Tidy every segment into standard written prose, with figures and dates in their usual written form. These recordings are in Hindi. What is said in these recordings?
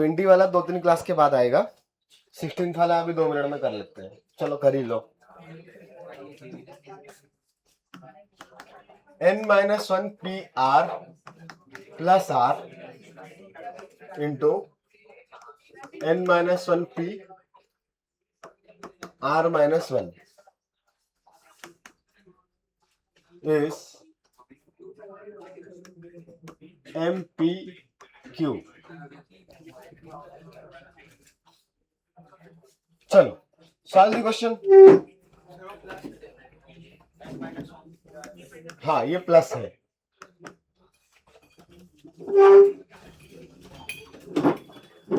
20 वाला 2-3 क्लास के बाद आएगा, 16 वाला अभी 2 मिनट में कर लेते हैं। चलो कर ही लो। n-1 P R plus R into n-1 P R minus 1 is MPQ। चलो सॉल्व द क्वेश्चन। हाँ ये प्लस है।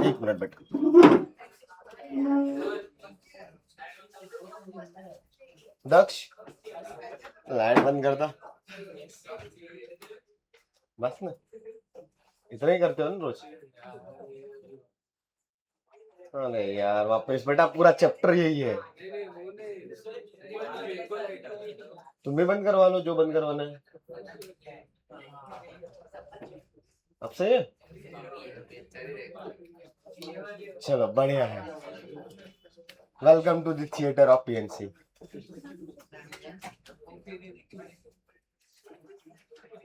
एक मिनट बेटा, दक्ष लाइट बंद करता। बस ना, इतना ही करते हो ना रोज। अरे यार वापस बेटा, पूरा चैप्टर यही है। तुम भी बंद करवा लो जो बंद करवाना है। अब सही है, चलो बढ़िया है। Welcome to the theatre of PNC.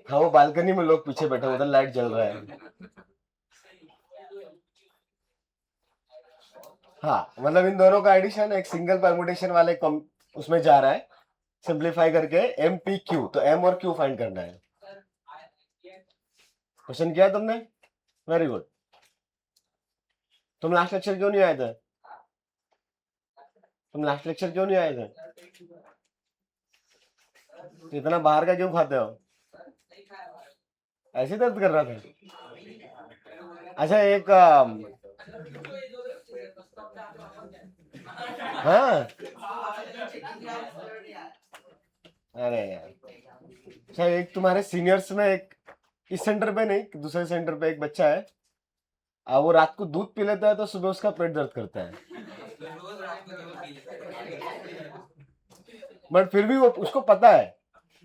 हाँ वो बालकनी में लोग पीछे बैठे, उधर लाइट जल रहा है। हाँ मतलब इन दोनों का एडिशन एक सिंगल परमुटेशन वाले उसमें जा रहा है, सिंप्लीफाई करके एम पी क्यू। तो एम और क्यू फाइंड करना है। क्वेश्चन किया तुमने? Very good. तुम लास्ट लेक्चर क्यों नहीं आए थे? तो इतना बाहर का क्यों खाते हो? ऐसे दर्द कर रहा था? अच्छा एक हाँ अरे यार, अच्छा एक तुम्हारे सीनियर्स में एक, इस सेंटर पे नहीं दूसरे सेंटर पे एक बच्चा है, वो रात को दूध पी लेता है तो सुबह उसका पेट दर्द करता है। बट फिर भी वो, उसको पता है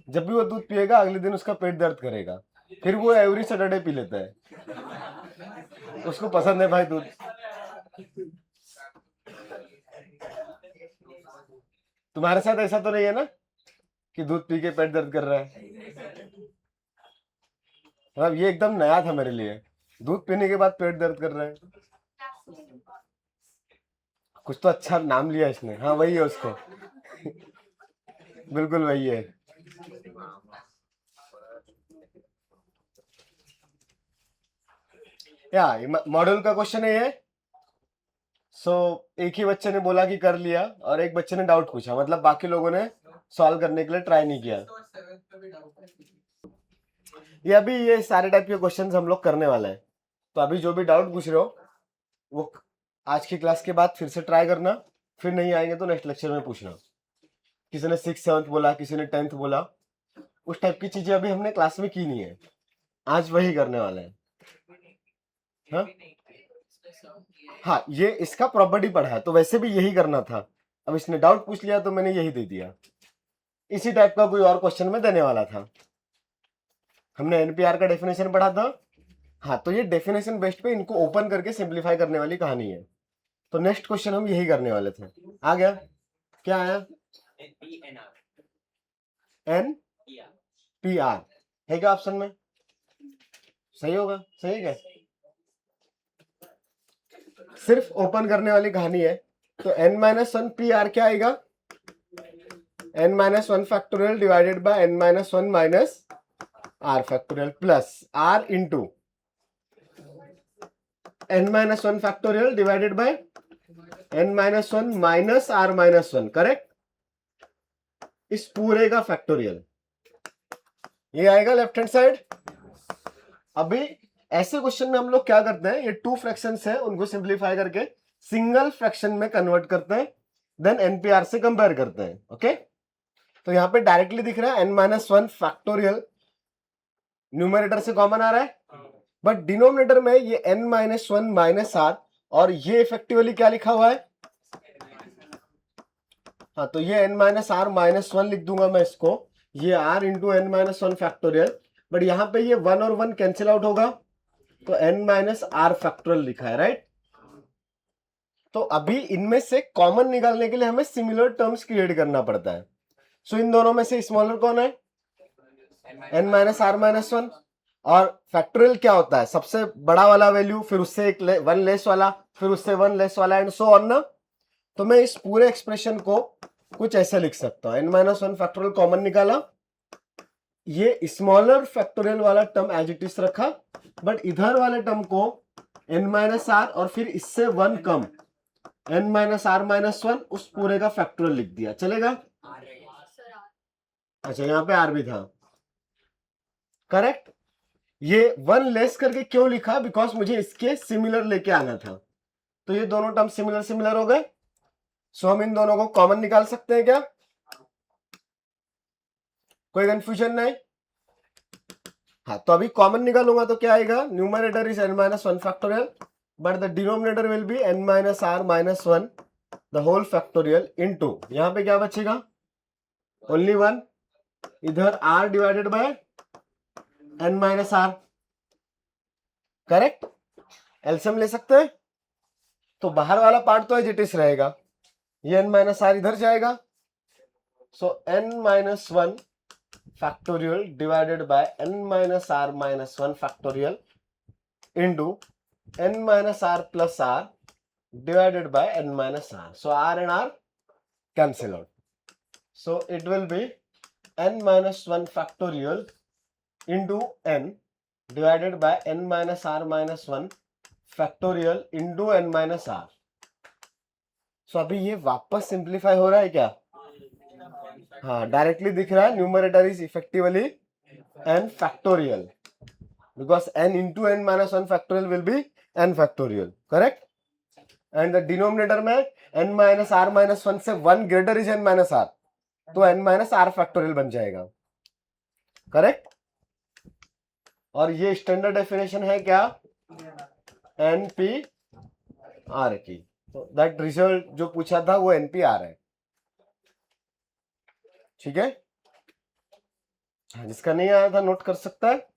जब भी वो दूध पिएगा अगले दिन उसका पेट दर्द करेगा, फिर वो एवरी सैटरडे पी लेता है। उसको पसंद है भाई दूध। तुम्हारे साथ ऐसा तो नहीं है ना कि दूध पी के पेट दर्द कर रहा है? मतलब ये एकदम नया था मेरे लिए, दूध पीने के बाद पेट दर्द कर रहा है। कुछ तो अच्छा नाम लिया इसने। हाँ वही है उसको। बिल्कुल वही है। या मॉड्यूल का क्वेश्चन है ये। एक ही बच्चे ने बोला कि कर लिया और एक बच्चे ने डाउट पूछा, मतलब बाकी लोगों ने सॉल्व करने के लिए ट्राई नहीं किया। ये अभी ये सारे टाइप के क्वेश्चंस हम लोग करने वाले हैं। तो अभी जो भी डाउट पूछ रहे हो वो आज की क्लास के बाद फिर से ट्राई करना, फिर नहीं आएंगे तो नेक्स्ट लेक्चर में पूछना। किसी ने 6th-7th बोला, किसी ने 10th बोला, उस टाइप की चीजें अभी हमने क्लास में की नहीं है, आज वही करने वाले हैं। हाँ हाँ ये इसका प्रॉपर्टी पढ़ा है तो वैसे भी यही करना था, अब इसने डाउट पूछ लिया तो मैंने यही दे दिया। इसी टाइप का कोई और क्वेश्चन में देने वाला था। हमने एनपीआर का डेफिनेशन पढ़ा था। हाँ तो ये डेफिनेशन बेस्ड पे इनको ओपन करके सिंप्लीफाई करने वाली कहानी है। तो नेक्स्ट क्वेश्चन हम यही करने वाले थे। आ गया? क्या आया? एन पी आर है क्या ऑप्शन में? सही होगा? सही है क्या? सिर्फ ओपन करने वाली कहानी है। तो n-1 पी आर क्या आएगा? n-1 factorial divided by n-1 minus R factorial plus R into n-1 factorial divided by n-1 minus R minus 1। Correct? इस पूरे का फैक्टोरियल ये आएगा लेफ्ट हैंड साइड। अभी ऐसे क्वेश्चन में हम लोग क्या करते हैं, ये 2 फ्रैक्शंस है उनको सिंप्लीफाई करके सिंगल फ्रैक्शन में कन्वर्ट करते हैं, देन एनपीआर से कंपेयर करते हैं। ओके तो यहां पे डायरेक्टली दिख रहा है n-1 फैक्टोरियल, न्यूमरेटर से कॉमन आ रहा है, बट डिनोमिनेटर में ये n-1 माइनस आर, और ये इफेक्टिवली क्या लिखा हुआ है? हाँ तो ये n-r माइनस 1 लिख दूंगा मैं इसको, ये r into n-1 factorial, but यहाँ पे ये 1 और 1 कैंसिल आउट होगा, तो n माइनस आर फैक्टोरियल लिखा है, राइट। तो अभी इनमें से कॉमन निकालने के लिए हमें सिमिलर टर्म्स क्रिएट करना पड़ता है। सो इन दोनों में से स्मॉलर कौन है, n minus R minus one. और फैक्टोरियल क्या होता है, सबसे बड़ा वाला वैल्यू, फिर उससे एक वन लेस वाला, फिर उससे वन लेस वाला, एंड सो ऑन ना। तो मैं इस पूरे एक्सप्रेशन को कुछ ऐसे लिख सकता हूं, n minus one factorial common निकाला, ये स्मॉलर फैक्टोरियल वाला टर्म एज इट इज रखा, बट इधर वाले टर्म को n माइनस आर और फिर इससे वन कम n minus R minus one उस पूरे का फैक्टोरियल लिख दिया, चलेगा। अच्छा यहाँ पे आर भी था, करेक्ट। ये वन लेस करके क्यों लिखा, बिकॉज मुझे इसके सिमिलर लेके आना था। तो ये दोनों टर्म सिमिलर सिमिलर हो गए, सो हम इन दोनों को कॉमन निकाल सकते हैं क्या, कोई कंफ्यूजन नहीं। हाँ, तो अभी कॉमन निकालूंगा तो क्या आएगा, numerator is n minus one factorial, but the denominator will be n minus R minus one the whole factorial into, यहाँ पे क्या बचेगा, ओनली वन, इधर r divided by n minus R, correct. LCM ले सकते हैं, तो बाहर वाला पार्ट तो एज इट इज रहेगा, ये n माइनस आर इधर जाएगा, so n minus one factorial divided by n minus R minus one factorial into n minus R plus R divided by n minus r. So r and r cancel out. So it will be n minus 1 factorial into n divided by n minus r minus 1 factorial into n minus r. So अभी ये वापस सिंप्लीफाई हो रहा है क्या, हाँ डायरेक्टली दिख रहा है, numerator is effectively n factorial because n into n minus 1 factorial will be n factorial, correct. And the denominator में n minus R minus one से one greater is n minus R, तो n माइनस आर फैक्टोरियल बन जाएगा, करेक्ट। और ये स्टैंडर्ड डेफिनेशन है क्या, NP-R की। तो दैट रिजल्ट जो पूछा था वो NP-R है, ठीक है। जिसका नहीं आया था नोट कर सकता है।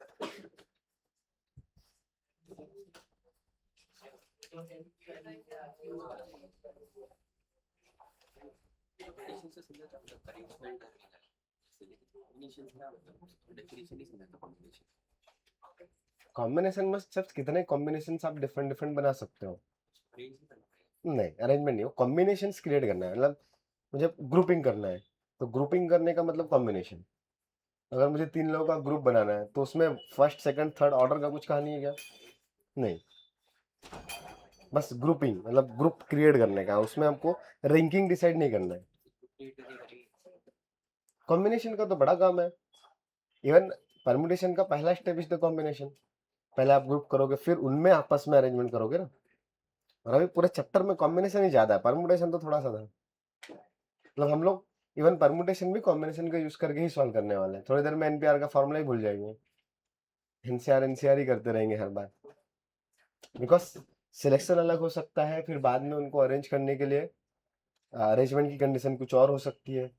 कॉम्बिनेशन में सिर्फ कितने कॉम्बिनेशन आप डिफरेंट डिफरेंट बना सकते हो, नहीं अरेंजमेंट नहीं, कॉम्बिनेशन क्रिएट करना है, मतलब मुझे ग्रुपिंग करना है, तो ग्रुपिंग करने का मतलब कॉम्बिनेशन। अगर मुझे 3 लोगों का ग्रुप बनाना है तो उसमें फर्स्ट सेकंड थर्ड ऑर्डर का कुछ कहानी है क्या, नहीं, बस ग्रुपिंग मतलब ग्रुप क्रिएट करने का, उसमें आपको रैंकिंग डिसाइड नहीं करना है। कॉम्बिनेशन का तो बड़ा काम है, इवन परमुटेशन का पहला स्टेप इज द कॉम्बिनेशन, पहले आप ग्रुप करोगे फिर उनमें आपस में अरेंजमेंट करोगे ना। और अभी पूरे चैप्टर में कॉम्बिनेशन ही ज्यादा है, परमुटेशन तो थोड़ा सा था, मतलब हम लोग इवन परमुटेशन भी कॉम्बिनेशन का यूज करके ही सॉल्व करने वाले हैं। थोड़ी देर में एनपीआर का फॉर्मूला ही भूल जाएंगे, एनसीआर ही करते रहेंगे हर बार, बिकॉज सिलेक्शन अलग हो सकता है, फिर बाद में उनको अरेंज करने के लिए अरेंजमेंट की कंडीशन कुछ और हो सकती है।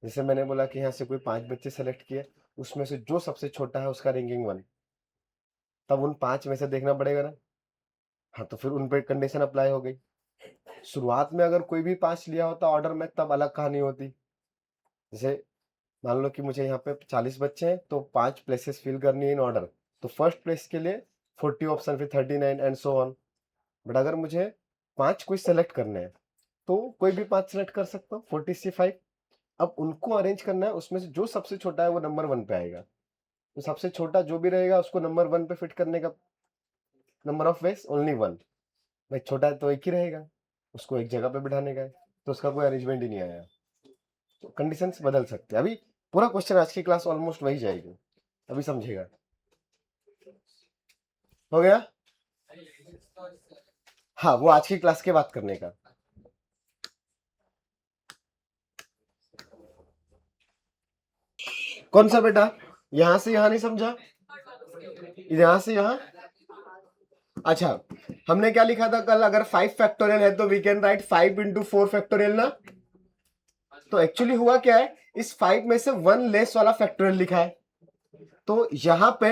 जैसे मैंने बोला कि यहाँ से कोई 5 बच्चे सेलेक्ट किए, उसमें से जो सबसे छोटा है उसका रैंकिंग 1, तब उन 5 में से देखना पड़ेगा ना, हाँ तो फिर उन पे कंडीशन अप्लाई हो गई। शुरुआत में अगर कोई भी 5 लिया होता ऑर्डर में तब अलग कहानी होती। जैसे मान लो कि मुझे यहाँ पे 40 बच्चे हैं तो 5 प्लेसेस फिल करनी है इन ऑर्डर, तो फर्स्ट प्लेस के लिए 40 ऑप्शन, फिर 39 एंड सो ऑन। बट अगर मुझे 5 कोई सेलेक्ट करने हैं तो कोई भी 5 सेलेक्ट कर सकता हूँ, 40 से 5। अब उनको अरेंज करना है, उसमें से जो सबसे छोटा है वो नंबर 1 पे आएगा, तो सबसे छोटा जो भी रहेगा उसको नंबर 1 पे फिट करने का नंबर ऑफ वेज ओनली 1। भाई छोटा है तो एक ही रहेगा, उसको एक जगह पे बिठाने का है, तो उसका कोई अरेंजमेंट ही नहीं आया। तो कंडीशंस बदल सकते हैं। अभी पूरा क्वेश्चन आज की क्लास ऑलमोस्ट वही जाएगी, अभी समझेगा, हो गया। हाँ वो आज की क्लास के बात करने का। कौन सा बेटा, यहां से यहां नहीं समझा, यहां से यहां। अच्छा हमने क्या लिखा था कल, अगर 5 फैक्टोरियल है तो we can write 5 into 4 factorial ना। तो एक्चुअली हुआ क्या है, इस 5 में से 1 लेस वाला फैक्टोरियल लिखा है, तो यहां पे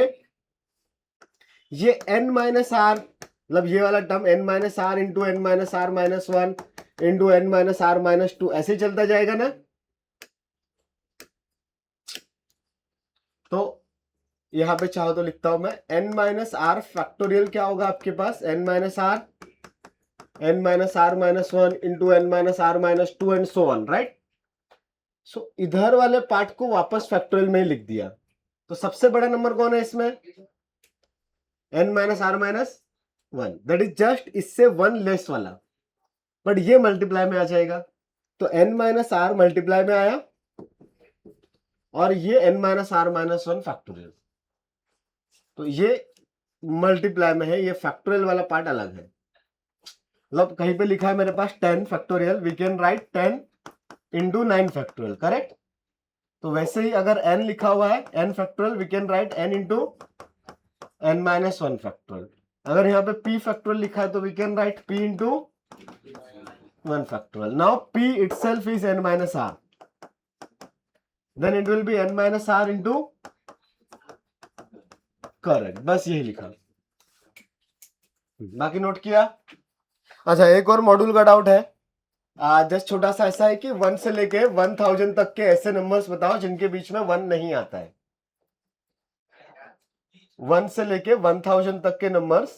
ये n माइनस आर, मतलब ये वाला term n minus R into N minus R minus one into N minus R minus two ऐसे ही चलता जाएगा ना। तो यहां पे चाहो तो लिखता हूं मैं n माइनस आर फैक्टोरियल क्या होगा आपके पास, n minus R minus one into N minus R minus two and so on, right. So इधर वाले पार्ट को वापस फैक्टोरियल में ही लिख दिया। तो सबसे बड़ा नंबर कौन है इसमें, n minus R minus one, that is just इससे वन लेस वाला, बट ये मल्टीप्लाई में आ जाएगा। तो n माइनस आर मल्टीप्लाई में आया और ये n minus R minus one factorial, तो ये मल्टीप्लाई में है, ये फैक्टोरियल वाला पार्ट अलग है। मतलब कहीं पे लिखा है मेरे पास 10 factorial, we can write 10 into 9 factorial, correct. तो वैसे ही अगर n लिखा हुआ है n factorial, we can write n into n minus one factorial. अगर यहाँ पे p फैक्टोरियल लिखा है तो we can write p into one factorial. Now p itself is n minus r, then it will be n minus r into current, बस यही लिखा, बाकी नोट किया। अच्छा, एक और मॉड्यूल का डाउट है, जस्ट छोटा सा ऐसा है कि 1 से लेके 1000 तक के ऐसे नंबर्स बताओ जिनके बीच में 1 नहीं आता है। 1 से लेके 1000 तक के numbers,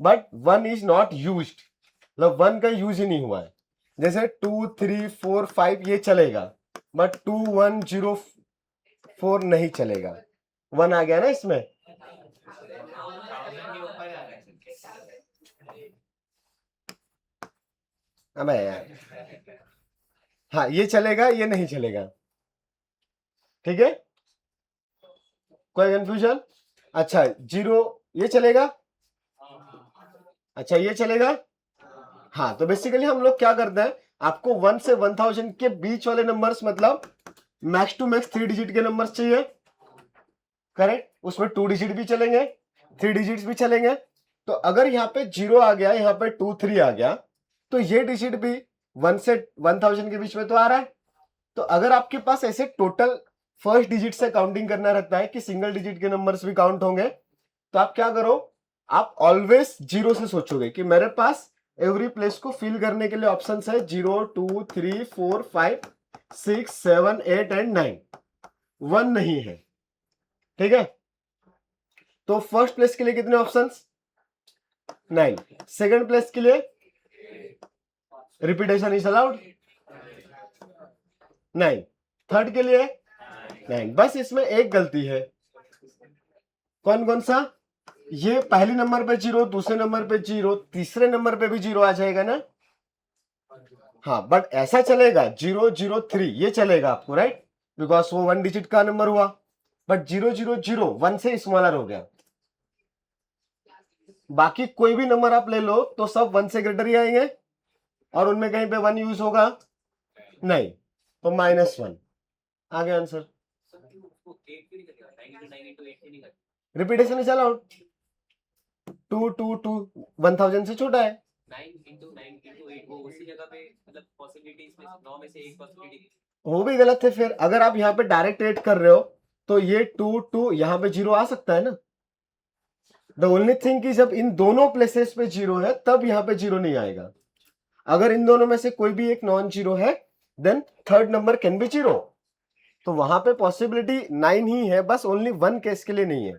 but 1 is not used, मतलब 1 का यूज ही नहीं हुआ है। जैसे 2 3 4 5 ये चलेगा, बट 2 1 0 4 नहीं चलेगा। 1 आ गया ना इसमें, अबे यार, हाँ ये चलेगा, ये नहीं चलेगा, ठीक है, कोई कंफ्यूजन। अच्छा 0 ये चलेगा, अच्छा ये चलेगा। हाँ, तो बेसिकली हम लोग क्या करते हैं, आपको 1 से 1000 के बीच वाले नंबर्स, मतलब मैक्स टू मैक्स 3 डिजिट के नंबर्स चाहिए, करेक्ट। उसमें 2 डिजिट भी चलेंगे, 3 डिजिट्स भी चलेंगे। तो अगर यहाँ पे 0 आ गया, यहाँ पे 2 3 आ गया, तो ये डिजिट भी 1 से 1000 के बीच में तो आ रहा है। तो अगर आपके पास ऐसे टोटल फर्स्ट डिजिट से काउंटिंग करना रहता है कि सिंगल डिजिट के नंबर्स भी काउंट होंगे, तो आप क्या करो, आप ऑलवेज 0 से सोचोगे कि मेरे पास एवरी प्लेस को फिल करने के लिए ऑप्शन है 0 2 3 4 5 6 7 8 एंड 9, 1 नहीं है, ठीक है। तो फर्स्ट प्लेस के लिए कितने ऑप्शंस, 9। सेकंड प्लेस के लिए रिपीटेशन इज अलाउड, 9। थर्ड के लिए 9। बस इसमें एक गलती है, कौन कौन सा, ये पहले नंबर पे 0, दूसरे नंबर पे 0, तीसरे नंबर पे भी 0 आ जाएगा ना। हाँ, बट ऐसा चलेगा 0 0 3 ये चलेगा आपको, राइट, बिकॉज वो 1 डिजिट का नंबर हुआ। बट 0 0 0 1 से स्मॉलर हो गया। बाकी कोई भी नंबर आप ले लो तो सब 1 से ग्रेटर ही आएंगे, और उनमें कहीं पे 1 यूज होगा नहीं, तो -1 आ गया आंसर। रिपीटेशन इज अलाउड, 2 2 2 1000 से छोटा है। 9 वो उसी जगह पे, मतलब पॉसिबिलिटीज में 9 में से एक पॉसिबिलिटी वो भी गलत है। फिर अगर आप यहाँ पे डायरेक्ट एड कर रहे हो तो ये 2 2 यहाँ पे 0 आ सकता है ना। द ओनली थिंग कि जब इन दोनों प्लेसेस पे 0 है तब यहाँ पे 0 नहीं आएगा। अगर इन दोनों में से कोई भी एक नॉन 0 है, then third number can be 0। तो वहां पे पॉसिबिलिटी 9 ही है, बस ओनली 1 केस के लिए नहीं है,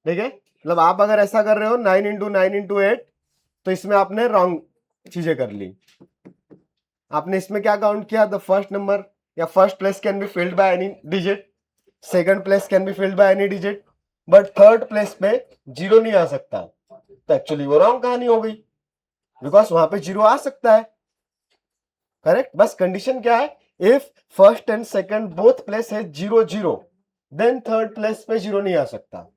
ठीक है। मतलब आप अगर ऐसा कर रहे हो 9 इंटू 9 इंटू 8, तो इसमें आपने रॉन्ग चीजें कर ली। आपने इसमें क्या काउंट किया, द फर्स्ट नंबर या first place can be filled by any digit, second place can be filled by any digit, but third place पे 0 नहीं आ सकता। तो एक्चुअली वो रॉन्ग कहानी हो गई, बिकॉज वहां पे 0 आ सकता है, करेक्ट। बस कंडीशन क्या है, if first and second both place है 0 0, देन थर्ड प्लेस पे 0 नहीं आ सकता।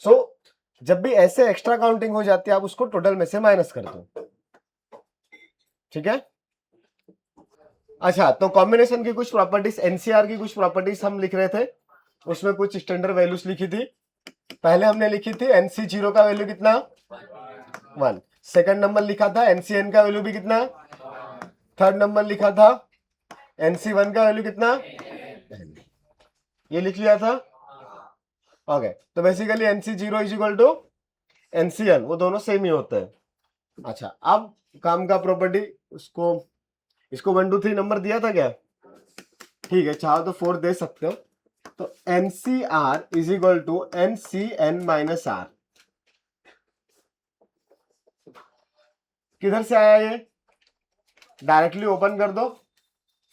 सो जब भी ऐसे एक्स्ट्रा काउंटिंग हो जाती है, आप उसको टोटल में से माइनस कर दो, ठीक है। अच्छा, तो कॉम्बिनेशन की कुछ प्रॉपर्टीज, एनसीआर की कुछ प्रॉपर्टीज हम लिख रहे थे, उसमें कुछ स्टैंडर्ड वैल्यूज लिखी थी। पहले हमने लिखी थी एनसी 0 का वैल्यू कितना, 1। सेकंड नंबर लिखा था एनसीएन का वैल्यू भी कितना, थर्ड नंबर लिखा था एनसी 1 का वैल्यू कितना, ये लिख लिया था। ओके, तो basically NC0 is equal to NCN, वो दोनों सेम ही होते हैं। अच्छा, अब काम का प्रॉपर्टी, इसको 1 2 3 नंबर दिया था क्या? ठीक है, चाहो तो 4 दे सकते हो। तो NCR is equal to NCN minus R। किधर से आया ये? डायरेक्टली ओपन कर दो,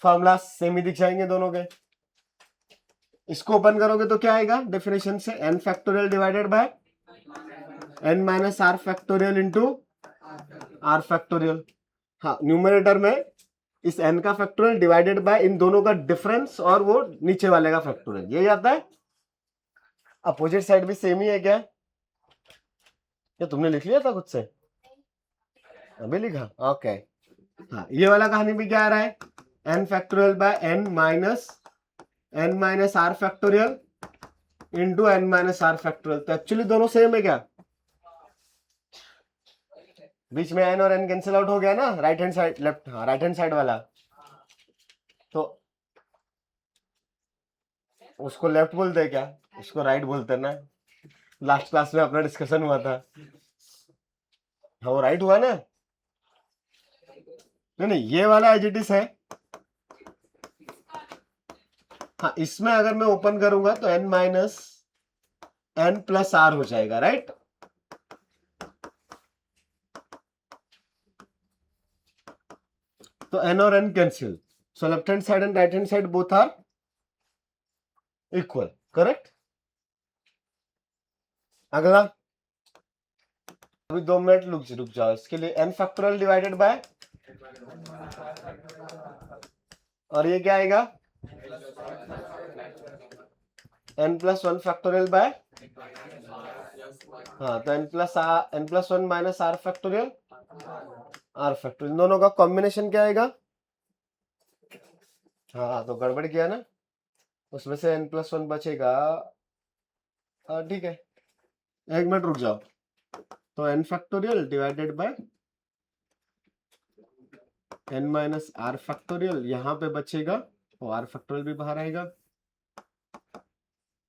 फॉर्मूला सेम ही दिख जाएंगे दोनों के। इसको ओपन करोगे तो क्या आएगा डेफिनेशन से? n factorial divided by n minus R factorial into R factorial. हाँ, न्यूमरेटर में इस n का फैक्टोरियल डिवाइडेड बाय इन दोनों का डिफरेंस और वो नीचे वाले का फैक्टोरियल, ये आता है। अपोजिट साइड भी सेम ही है क्या? ये तुमने लिख लिया था खुद से? अभी लिखा? ओके। हाँ, ये वाला कहानी भी क्या आ रहा है? n factorial by n minus R factorial into n minus R factorial. तो एक्चुअली दोनों सेम है क्या? बीच में n और n कैंसिल आउट हो गया ना, राइट हैंड साइड लेफ्ट, हाँ राइट हैंड साइड वाला। तो उसको लेफ्ट बोलते हैं क्या? उसको राइट बोलते हैं ना। लास्ट क्लास में अपना डिस्कशन हुआ था। हाँ, वो राइट हुआ ना? नहीं, ये वाला एज इट इज है। हाँ, इसमें अगर मैं ओपन करूंगा तो n minus n plus R हो जाएगा, राइट? तो n और n cancel, so left hand side and right hand side both are equal, correct? अगला, अभी 2 मिनट रुक जाओ। इसके लिए n फैक्टोरियल डिवाइडेड बाय, और ये क्या आएगा? n प्लस 1 फैक्टोरियल बाय, हाँ तो n plus 1 minus R factorial R factorial, दोनों का कॉम्बिनेशन क्या आएगा? हाँ, तो गड़बड़ किया ना, उसमें से n प्लस 1 बचेगा। हाँ ठीक है, 1 मिनट रुक जाओ। तो n factorial divided by n minus R factorial, यहाँ पे बचेगा और आर फैक्टोरियल भी बाहर आएगा।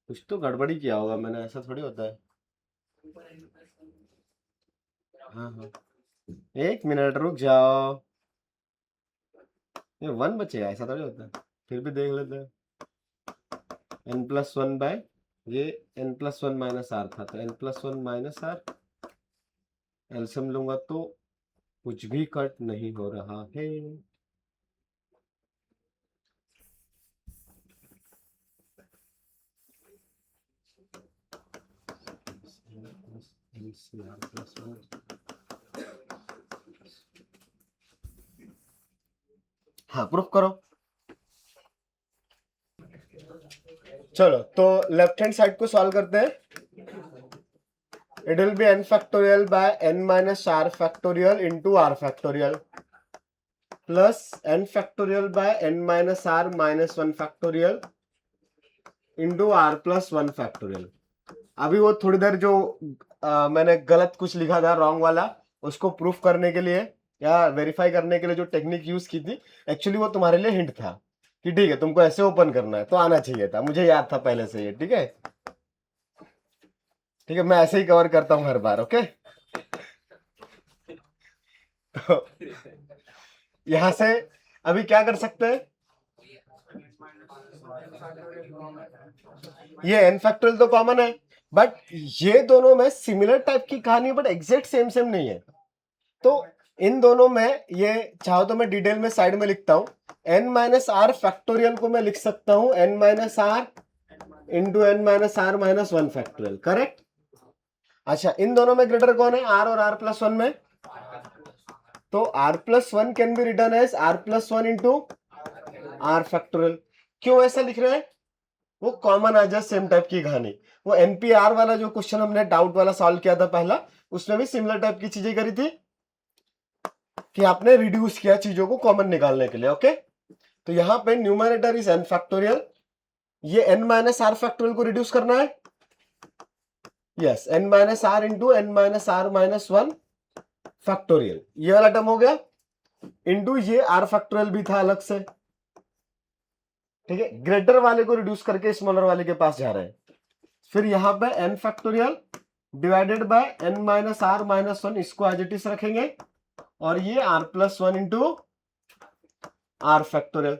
कुछ तो गड़बड़ी किया होगा मैंने, ऐसा थोड़ी होता है। हाँ हाँ, 1 मिनट रुक जाओ। ये 1 बचेगा, ऐसा थोड़ी होता है। फिर भी देख लेते हैं। n प्लस 1 बाय, ये n प्लस 1 माइनस आर था, तो n plus 1 minus R, LCM लूंगा तो कुछ भी कट नहीं हो रहा है। हाँ, प्रूफ करो। चलो, तो लेफ्ट हैंड साइड को सॉल्व करते हैं। It will be n factorial by n minus R factorial into R factorial plus n factorial by n minus R minus 1 factorial into R plus 1 factorial. अभी वो थोड़ी देर जो मैंने गलत कुछ लिखा था, रॉन्ग वाला, उसको प्रूफ करने के लिए या वेरीफाई करने के लिए जो टेक्निक यूज की थी, एक्चुअली वो तुम्हारे लिए हिंट था कि ठीक है तुमको ऐसे ओपन करना है, तो आना चाहिए था, मुझे याद था पहले से ये। ठीक है, ठीक है, मैं ऐसे ही कवर करता हूँ हर बार। ओके, तो यहां से अभी क्या कर सकते हैं? ये n फैक्टोरियल तो कॉमन है, बट ये दोनों में सिमिलर टाइप की कहानी, बट एग्जैक्ट सेम सेम नहीं है। तो इन दोनों में, ये चाहो तो मैं डिटेल में साइड में लिखता हूं। n माइनस आर फैक्टोरियल को मैं लिख सकता हूं n minus R into n minus R minus 1 factorial, correct? अच्छा, इन दोनों में ग्रेटर कौन है? r और r प्लस 1 में। तो r plus 1 can be written as r plus 1 into r factorial. क्यों ऐसा लिख रहे हैं? वो कॉमन आ जाए, सेम टाइप की कहानी। वो एनपीआर वाला जो क्वेश्चन हमने डाउट वाला सॉल्व किया था पहला, उसमें भी सिमिलर टाइप की चीजें करी थी कि आपने रिड्यूस किया चीजों को कॉमन निकालने के लिए। ओके, तो यहां पे न्यूमरेटर इज n फैक्टोरियल, ये n माइनस आर फैक्टोरियल को रिड्यूस करना है। Yes, n minus R into n minus R minus 1 factorial, ये वाला टर्म हो गया। इंटू ये आर फैक्टोरियल भी था अलग से। ठीक है, ग्रेटर वाले को रिड्यूस करके स्मॉलर वाले के पास जा रहे हैं। फिर यहाँ पे n factorial divided by n minus R minus one, इसको एज इट इज रखेंगे, और ये r plus one into R factorial.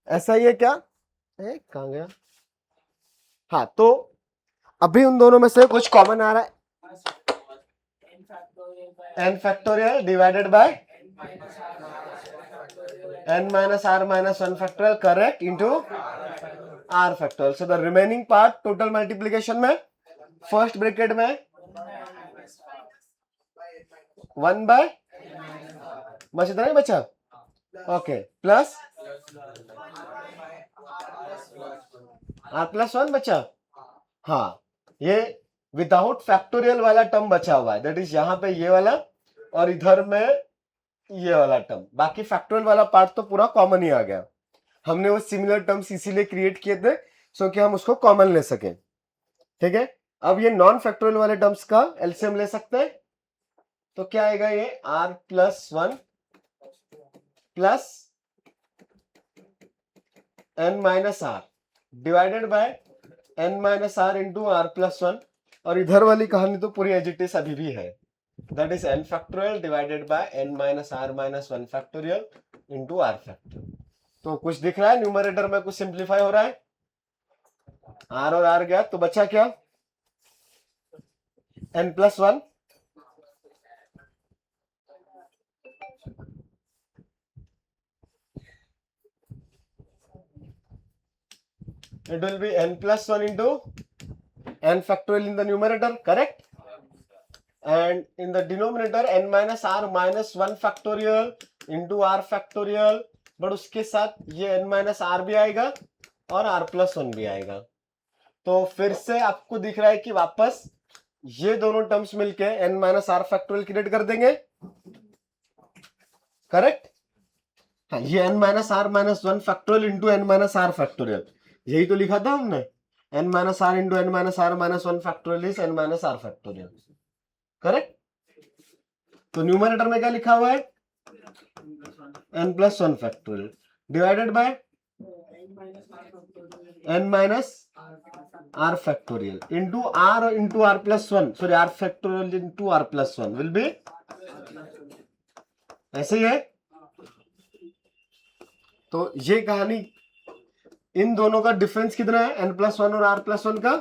ऐसा ही है क्या? कहाँ गया? हाँ, तो अभी उन दोनों में से कुछ कॉमन आ रहा है, n factorial divided by n minus R minus one factorial, correct, into R factorial. So the remaining part total multiplication में फर्स्ट ब्रैकेट में 1 बाय, बस इतना ही बचा, okay, plus R plus one बचा। हाँ, ये विदाउट फैक्टोरियल वाला टर्म बचा हुआ है, दैट इज यहाँ पे ये वाला और इधर में ये वाला टर्म। बाकी फैक्टोरियल वाला पार्ट तो पूरा कॉमन ही आ गया। हमने वो सिमिलर टर्म्स इसीलिए क्रिएट किए थे सो कि हम उसको कॉमन ले सके। ठीक है, अब ये नॉन फैक्टोरियल वाले टर्म्स का एलसीएम ले सकते हैं, तो क्या आएगा? ये R plus one plus N minus R divided by N minus R into R plus one, और इधर वाली कहानी तो पूरी एज इट इज अभी भी है, that is N factorial divided by N minus R minus one factorial into R factorial. तो कुछ दिख रहा है न्यूमरेटर में, कुछ सिंप्लीफाई हो रहा है, आर और आर गया तो बचा क्या? N plus one it will be n plus 1 into n factorial in the numerator, correct, and in the denominator n minus r minus 1 factorial into r factorial, but उसके साथ ये n minus r भी आएगा और r plus 1 भी आएगा। तो फिर से आपको दिख रहा है कि वापस ये दोनों टर्म्स मिलके n minus r factorial create कर देंगे, करेक्ट। हाँ, ये n minus r minus 1 factorial into n minus r factorial, यही तो लिखा था हमने, n minus R into n minus R minus one factorial is n minus R factorial, correct. तो न्यूमरेटर में क्या लिखा हुआ है? n plus one factorial divided by n minus R factorial into R plus one, sorry R factorial into R plus one will be, ऐसे ही है। तो ये कहानी, इन दोनों का डिफरेंस कितना है? n प्लस वन और r प्लस वन का,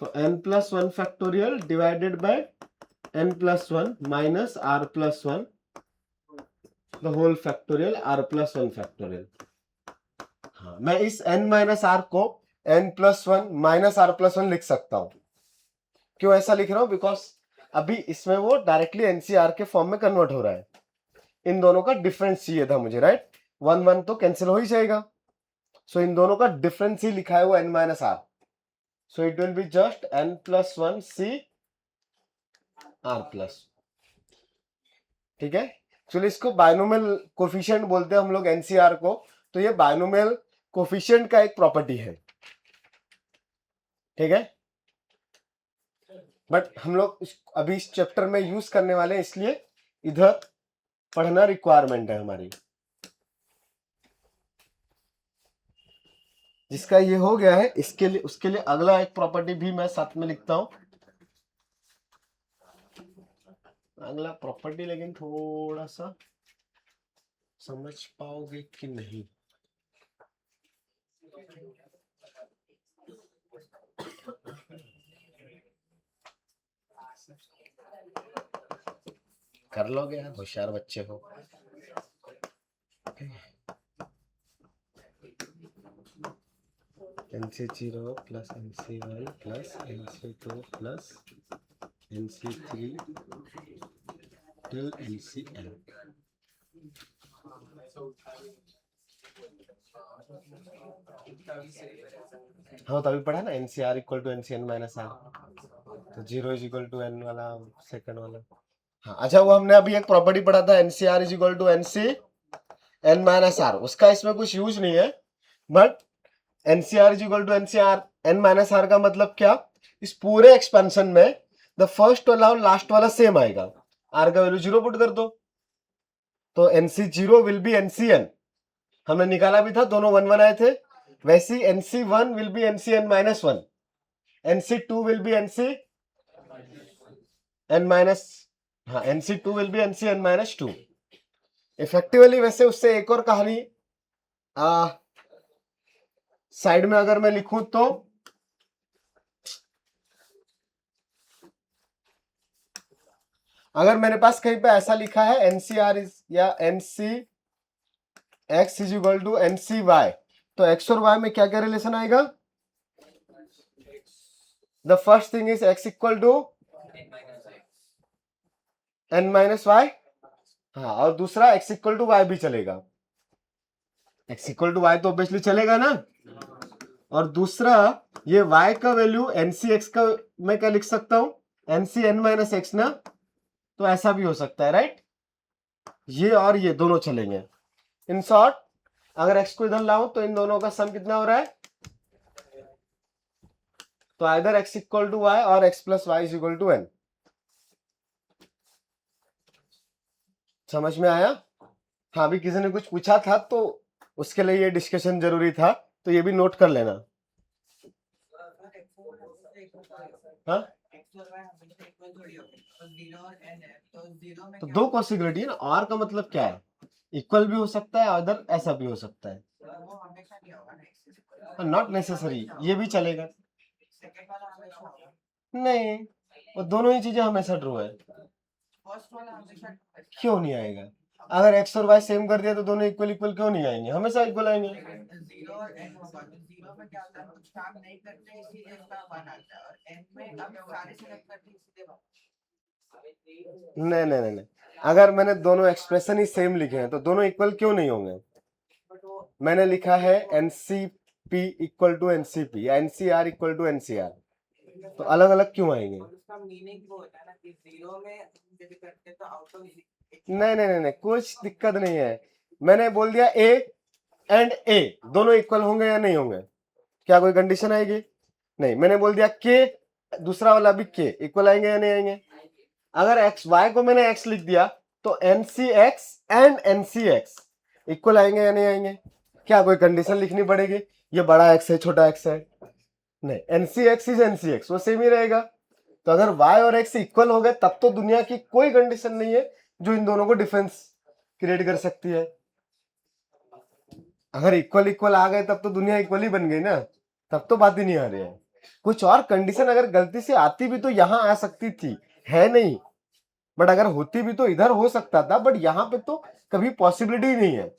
तो n plus one factorial divided by n plus one minus r plus one the whole factorial r plus one factorial. हाँ, मैं इस n माइनस r को n plus one minus r plus one लिख सकता हूं। क्यों ऐसा लिख रहा हूं? बिकॉज अभी इसमें वो डायरेक्टली एनसीआर के फॉर्म में कन्वर्ट हो रहा है, इन दोनों का डिफरेंस चाहिए था मुझे, राइट। 1 1 तो कैंसिल हो ही जाएगा, सो इन दोनों का डिफरेंस ही लिखा है वो n minus R, so it will be just n plus one C R plus. ठीक है, चलिए इसको बायनोमियल कोफिशिएंट बोलते हैं हम लोग एनसीआर को, तो ये बायनोमियल कोफिशिएंट का एक प्रॉपर्टी है। ठीक है, बट हम लोग अभी इस चैप्टर में यूज करने वाले हैं, इसलिए इधर पढ़ना रिक्वायरमेंट है हमारी। जिसका ये हो गया है, इसके लिए उसके लिए अगला एक प्रॉपर्टी भी मैं साथ में लिखता हूं, अगला प्रॉपर्टी, लेकिन थोड़ा सा समझ पाओगे कि नहीं। कर लोगे यार, होशियार बच्चे हो। NC0 plus NC1 plus NC2 plus NC3 till NCl। हाँ, तभी पढ़ा ना, NCr equal to NCn minus R, तो 0 इज इक्वल टू n वाला सेकंड वाला। हाँ, अच्छा, वो हमने अभी एक प्रॉपर्टी पढ़ा था NCr is equal to NCn minus R, उसका इसमें कुछ यूज नहीं है, but NCr is equal to NCr n minus R का मतलब क्या? इस पूरे एक्सपेंशन में द फर्स्ट वाला और लास्ट वाला सेम आएगा, r का वैल्यू 0 पुट कर दो, तो NC0 विल बी NCn। हमने निकाला भी था, दोनों 1 1 आए थे, वैसी NC1 will be NCn-1, NC2 will be NC2 will be NCn-2. Effectively वैसे उससे एक और कहानी साइड में अगर मैं लिखूं तो अगर मेरे पास कहीं पे ऐसा लिखा है NCR या NCX is equal to NCY, तो X और Y में क्या क्या रिलेशन आएगा? The first thing is X equal to N minus Y, हाँ, और दूसरा X इक्वल टू Y भी चलेगा। X इक्वल टू Y तो ऑब्वियसली चलेगा ना, और दूसरा ये Y का वैल्यू NCX का मैं क्या लिख सकता हूं? NCn माइनस एक्स ना, तो ऐसा भी हो सकता है, राइट? ये और ये दोनों चलेंगे। इन शॉर्ट अगर x को इधर लाऊं तो इन दोनों का सम कितना हो रहा है? तो either x equal to y और x plus Y is equal to n। समझ में आया? हाँ, अभी किसी ने कुछ पूछा था तो उसके लिए ये डिस्कशन जरूरी था, तो ये भी नोट कर लेना। हाँ, तो दो पॉसिबिलिटी है ना, और का मतलब क्या है? इक्वल भी हो सकता है, अदर ऐसा भी हो सकता है, नॉट नेसेसरी, ये भी चलेगा। नहीं, वो दोनों ही चीजें हमेशा ट्रू है। क्यों नहीं आएगा? अगर x और y सेम कर दिया तो दोनों इक्वल इक्वल क्यों नहीं आएंगे? हमेशा इक्वल आएंगे। नहीं नहीं नहीं, अगर मैंने दोनों एक्सप्रेशन ही सेम लिखे हैं तो दोनों इक्वल क्यों नहीं होंगे? मैंने लिखा है NCP इक्वल टू NCP या NCR इक्वल टू NCR, तो अलग अलग क्यों आएंगे? नहीं नहीं नहीं, कुछ दिक्कत नहीं है। मैंने बोल दिया A एंड A दोनों इक्वल होंगे या नहीं होंगे, क्या कोई कंडीशन आएगी? नहीं। मैंने बोल दिया K, दूसरा वाला भी K, इक्वल आएंगे या नहीं आएंगे? अगर x y को मैंने x लिख दिया तो NCX एंड NCX इक्वल आएंगे या नहीं आएंगे? क्या कोई कंडीशन लिखनी पड़ेगी ये बड़ा x है छोटा x है? नहीं, NCX इज NCX, वो सेम ही रहेगा। तो अगर y और x इक्वल हो गए तब तो दुनिया की कोई कंडीशन नहीं है जो इन दोनों को डिफरेंस क्रिएट कर सकती है। अगर इक्वल इक्वल आ गए तब तो दुनिया इक्वल ही बन गई ना, तब तो बात ही नहीं आ रही है। कुछ और कंडीशन अगर गलती से आती भी तो यहां आ सकती थी, है नहीं, बट अगर होती भी तो इधर हो सकता था, बट यहां पे तो कभी पॉसिबिलिटी ही नहीं है।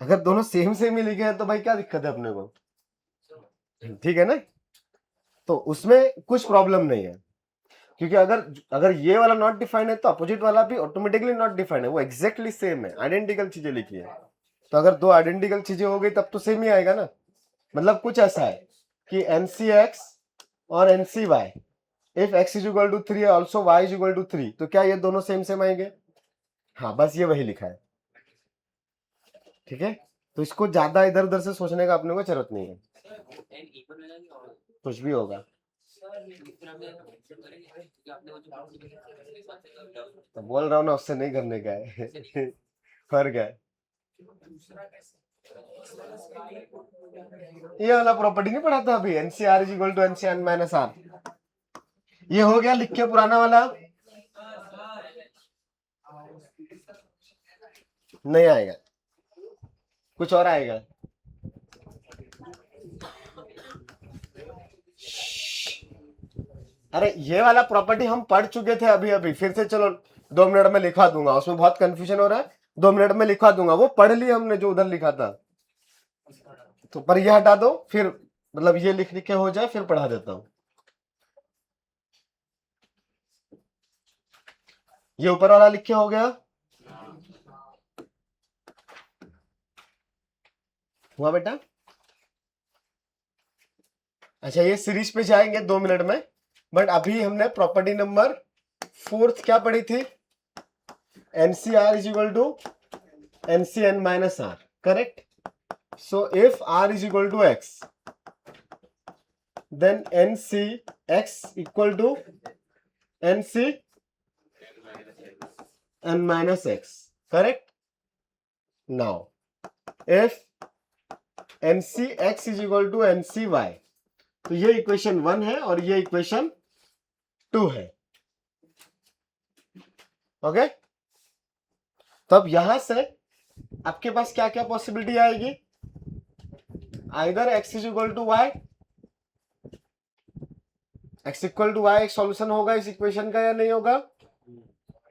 अगर दोनों सेम सेम ही लिखे हैं तो भाई क्या दिक्कत है अपने को? ठीक है ना? तो उसमें कुछ प्रॉब्लम नहीं है, क्योंकि अगर ये वाला नॉट डिफाइंड है तो अपोजिट वाला भी ऑटोमेटिकली नॉट डिफाइंड है, वो एग्जैक्टली सेम है, आइडेंटिकल चीजें लिखी है। तो अगर दो आइडेंटिकल चीजें हो गई तब तो सेम ही आएगा ना। मतलब कुछ ऐसा है कि NCX और NCY, if x is equal to 3 also y is equal to 3, तो क्या ये दोनों सेम सेम आएंगे? हाँ, बस ये वही लिखा है। ठीक है, तो इसको ज्यादा इधर उधर से सोचने का अपने को जरूरत नहीं है, कुछ भी होगा। तो बोल रहा हूँ ना, उससे नहीं करने का है। फर्क है। ये वाला प्रॉपर्टी नहीं पढ़ा था अभी, NCR is equal to NCn minus R। ये हो गया लिख के पुराना वाला, नहीं आएगा, कुछ और आएगा। अरे ये वाला प्रॉपर्टी हम पढ़ चुके थे अभी अभी, फिर से चलो 2 मिनट में लिखा दूंगा, उसमें बहुत कंफ्यूजन हो रहा है, 2 मिनट में लिखा दूंगा। वो पढ़ लिया हमने जो उधर लिखा था, तो पर ये हटा दो, फिर मतलब ये लिख लिख के हो जाए, फिर पढ़ा देता हूं। ये ऊपर वाला लिख के हो गया, हुआ बेटा? अच्छा, ये सीरीज पे जाएंगे 2 मिनट में, बट अभी हमने प्रॉपर्टी नंबर 4 क्या पढ़ी थी? NCR is equal to NCn minus R, correct? So if R is equal to X, then NCX equal to NC n minus X, correct? Now, if N C X is equal to N C Y. तो ये इक्वेशन 1 है और ये इक्वेशन 2 है। ओके, तो अब यहां से आपके पास क्या क्या पॉसिबिलिटी आएगी? Either X is equal to Y, X equal to Y एक सॉल्यूशन होगा इस इक्वेशन का या नहीं होगा?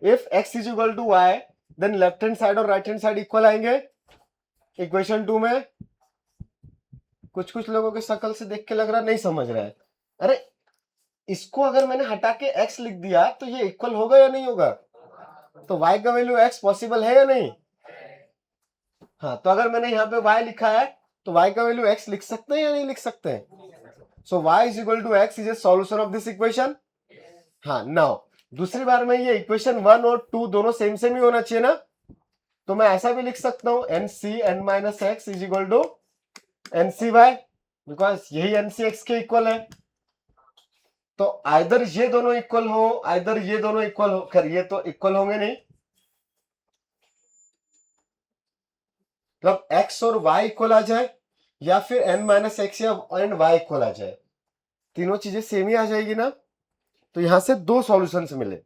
If X is equal to Y then left hand side और राइट हैंड साइड इक्वल आएंगे इक्वेशन 2 में। कुछ कुछ लोगों के शक्ल से देख के लग रहा नहीं समझ रहा है। अरे इसको अगर मैंने हटा के x लिख दिया तो ये इक्वल होगा या नहीं होगा? तो y का वैल्यू x पॉसिबल है या नहीं? हाँ, तो अगर मैंने यहाँ पे y लिखा है तो y का वैल्यू x लिख सकते हैं या नहीं लिख सकते हैं? So y is equal to x is a solution of this equation. हाँ, नाउ दूसरी बार में ये इक्वेशन 1 और 2 दोनों सेम सेम ही होना चाहिए ना, तो मैं ऐसा भी लिख सकता हूं N C N minus X is equal to N C Y, because यही एन सी एक्स के इक्वल है। तो आइदर ये दोनों इक्वल हो, आइदर ये दोनों इक्वल हो। खैर ये तो इक्वल होंगे नहीं, मतलब x और y इक्वल आ जाए या फिर n माइनस एक्स या एन y इक्वल आ जाए, तीनों चीजें सेम ही आ जाएगी ना। तो यहां से दो सॉल्यूशंस मिले,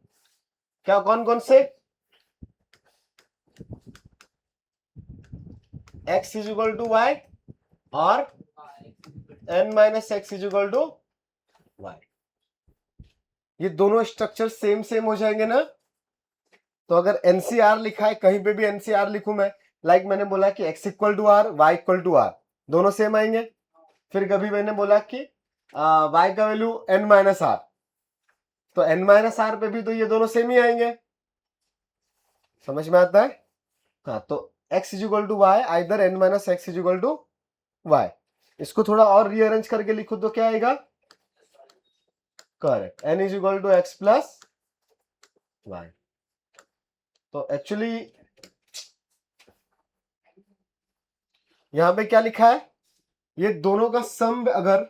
क्या कौन कौन से? x is equal to Y और n minus X is equal to Y. ये दोनों स्ट्रक्चर सेम सेम हो जाएंगे ना। तो अगर एनसीआर लिखा है, कहीं पे भी एनसीआर लिखूं मैं, लाइक मैंने बोला कि x equal to R, Y equal to R, दोनों सेम आएंगे। फिर कभी मैंने बोला कि y का वैल्यू n माइनस आर, तो n माइनस आर पे भी तो ये दोनों सेम ही आएंगे। समझ में आता है? हाँ, तो x is equal to Y, either n minus X is equal to Y. इसको थोड़ा और रीअरेंज करके लिखो तो क्या आएगा? Correct, n is equal to X plus Y. तो एक्चुअली यहां पे क्या लिखा है? ये दोनों का सम अगर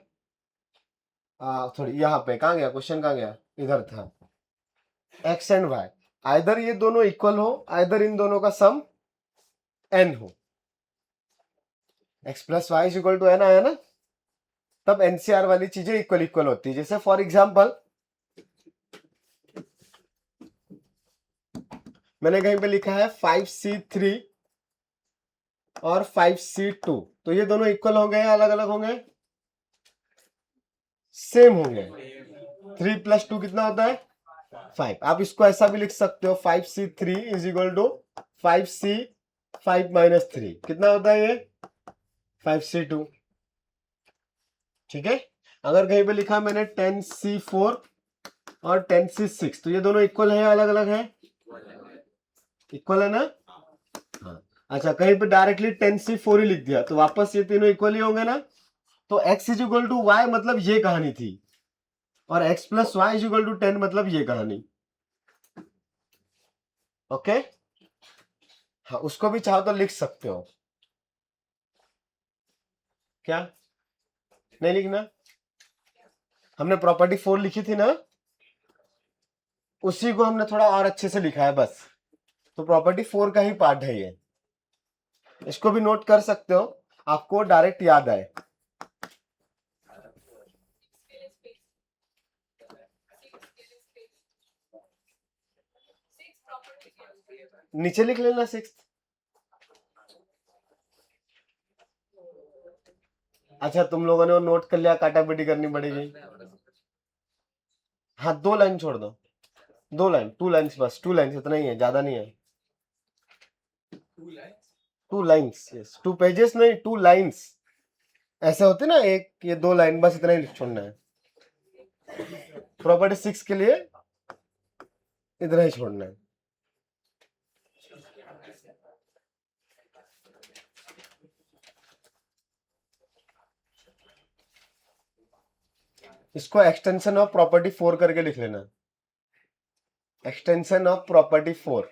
सॉरी यहां पे कहां गया क्वेश्चन, कहां गया? इधर था, x एंड y, आइदर ये दोनों इक्वल हो, आइदर इन दोनों का सम n हो। x plus Y is equal to n आया ना, तब एनसीआर वाली चीजें इक्वल इक्वल होती है। जैसे फॉर एग्जांपल मैंने कहीं पे लिखा है 5c3 और 5c2, तो ये दोनों इक्वल होंगे या अलग अलग होंगे? सेम होंगे। 3 प्लस 2 कितना होता है? 5। आप इसको ऐसा भी लिख सकते हो 5c3 is equal to 5c 5 minus 3, कितना होता है ये? 5c2। ठीक है, अगर कहीं पे लिखा मैंने 10c4 और 10c6, तो ये दोनों इक्वल है या अलग अलग है? इक्वल है ना। हाँ, अच्छा कहीं पे डायरेक्टली 10c4 ही लिख दिया तो वापस ये तीनों इक्वल ही होंगे ना। तो x is equal to Y मतलब ये कहानी थी, और x plus Y is equal to 10 मतलब ये कहानी। ओके, हाँ उसको भी चाहो तो लिख सकते हो। क्या नहीं लिखना? हमने प्रॉपर्टी 4 लिखी थी ना, उसी को हमने थोड़ा और अच्छे से लिखा है बस। तो प्रॉपर्टी 4 का ही पार्ट है ये, इसको भी नोट कर सकते हो, आपको डायरेक्ट याद आए। नीचे लिख लेना 6। अच्छा तुम लोगों ने वो नोट कर लिया, काटापीटी करनी पड़ेगी। हाँ 2 लाइन छोड़ दो, 2 लाइन, 2 लाइन्स बस, 2 लाइन्स इतना ही है, ज्यादा नहीं है। 2 लाइन्स, यस 2 पेजेस नहीं 2 लाइन्स ऐसे होते ना, एक ये 2 लाइन, बस इतना ही छोड़ना है। प्रॉपर्टी 6 के लिए इतना ही छोड़ना है। इसको एक्सटेंशन ऑफ प्रॉपर्टी 4 करके लिख लेना, एक्सटेंशन ऑफ प्रॉपर्टी 4।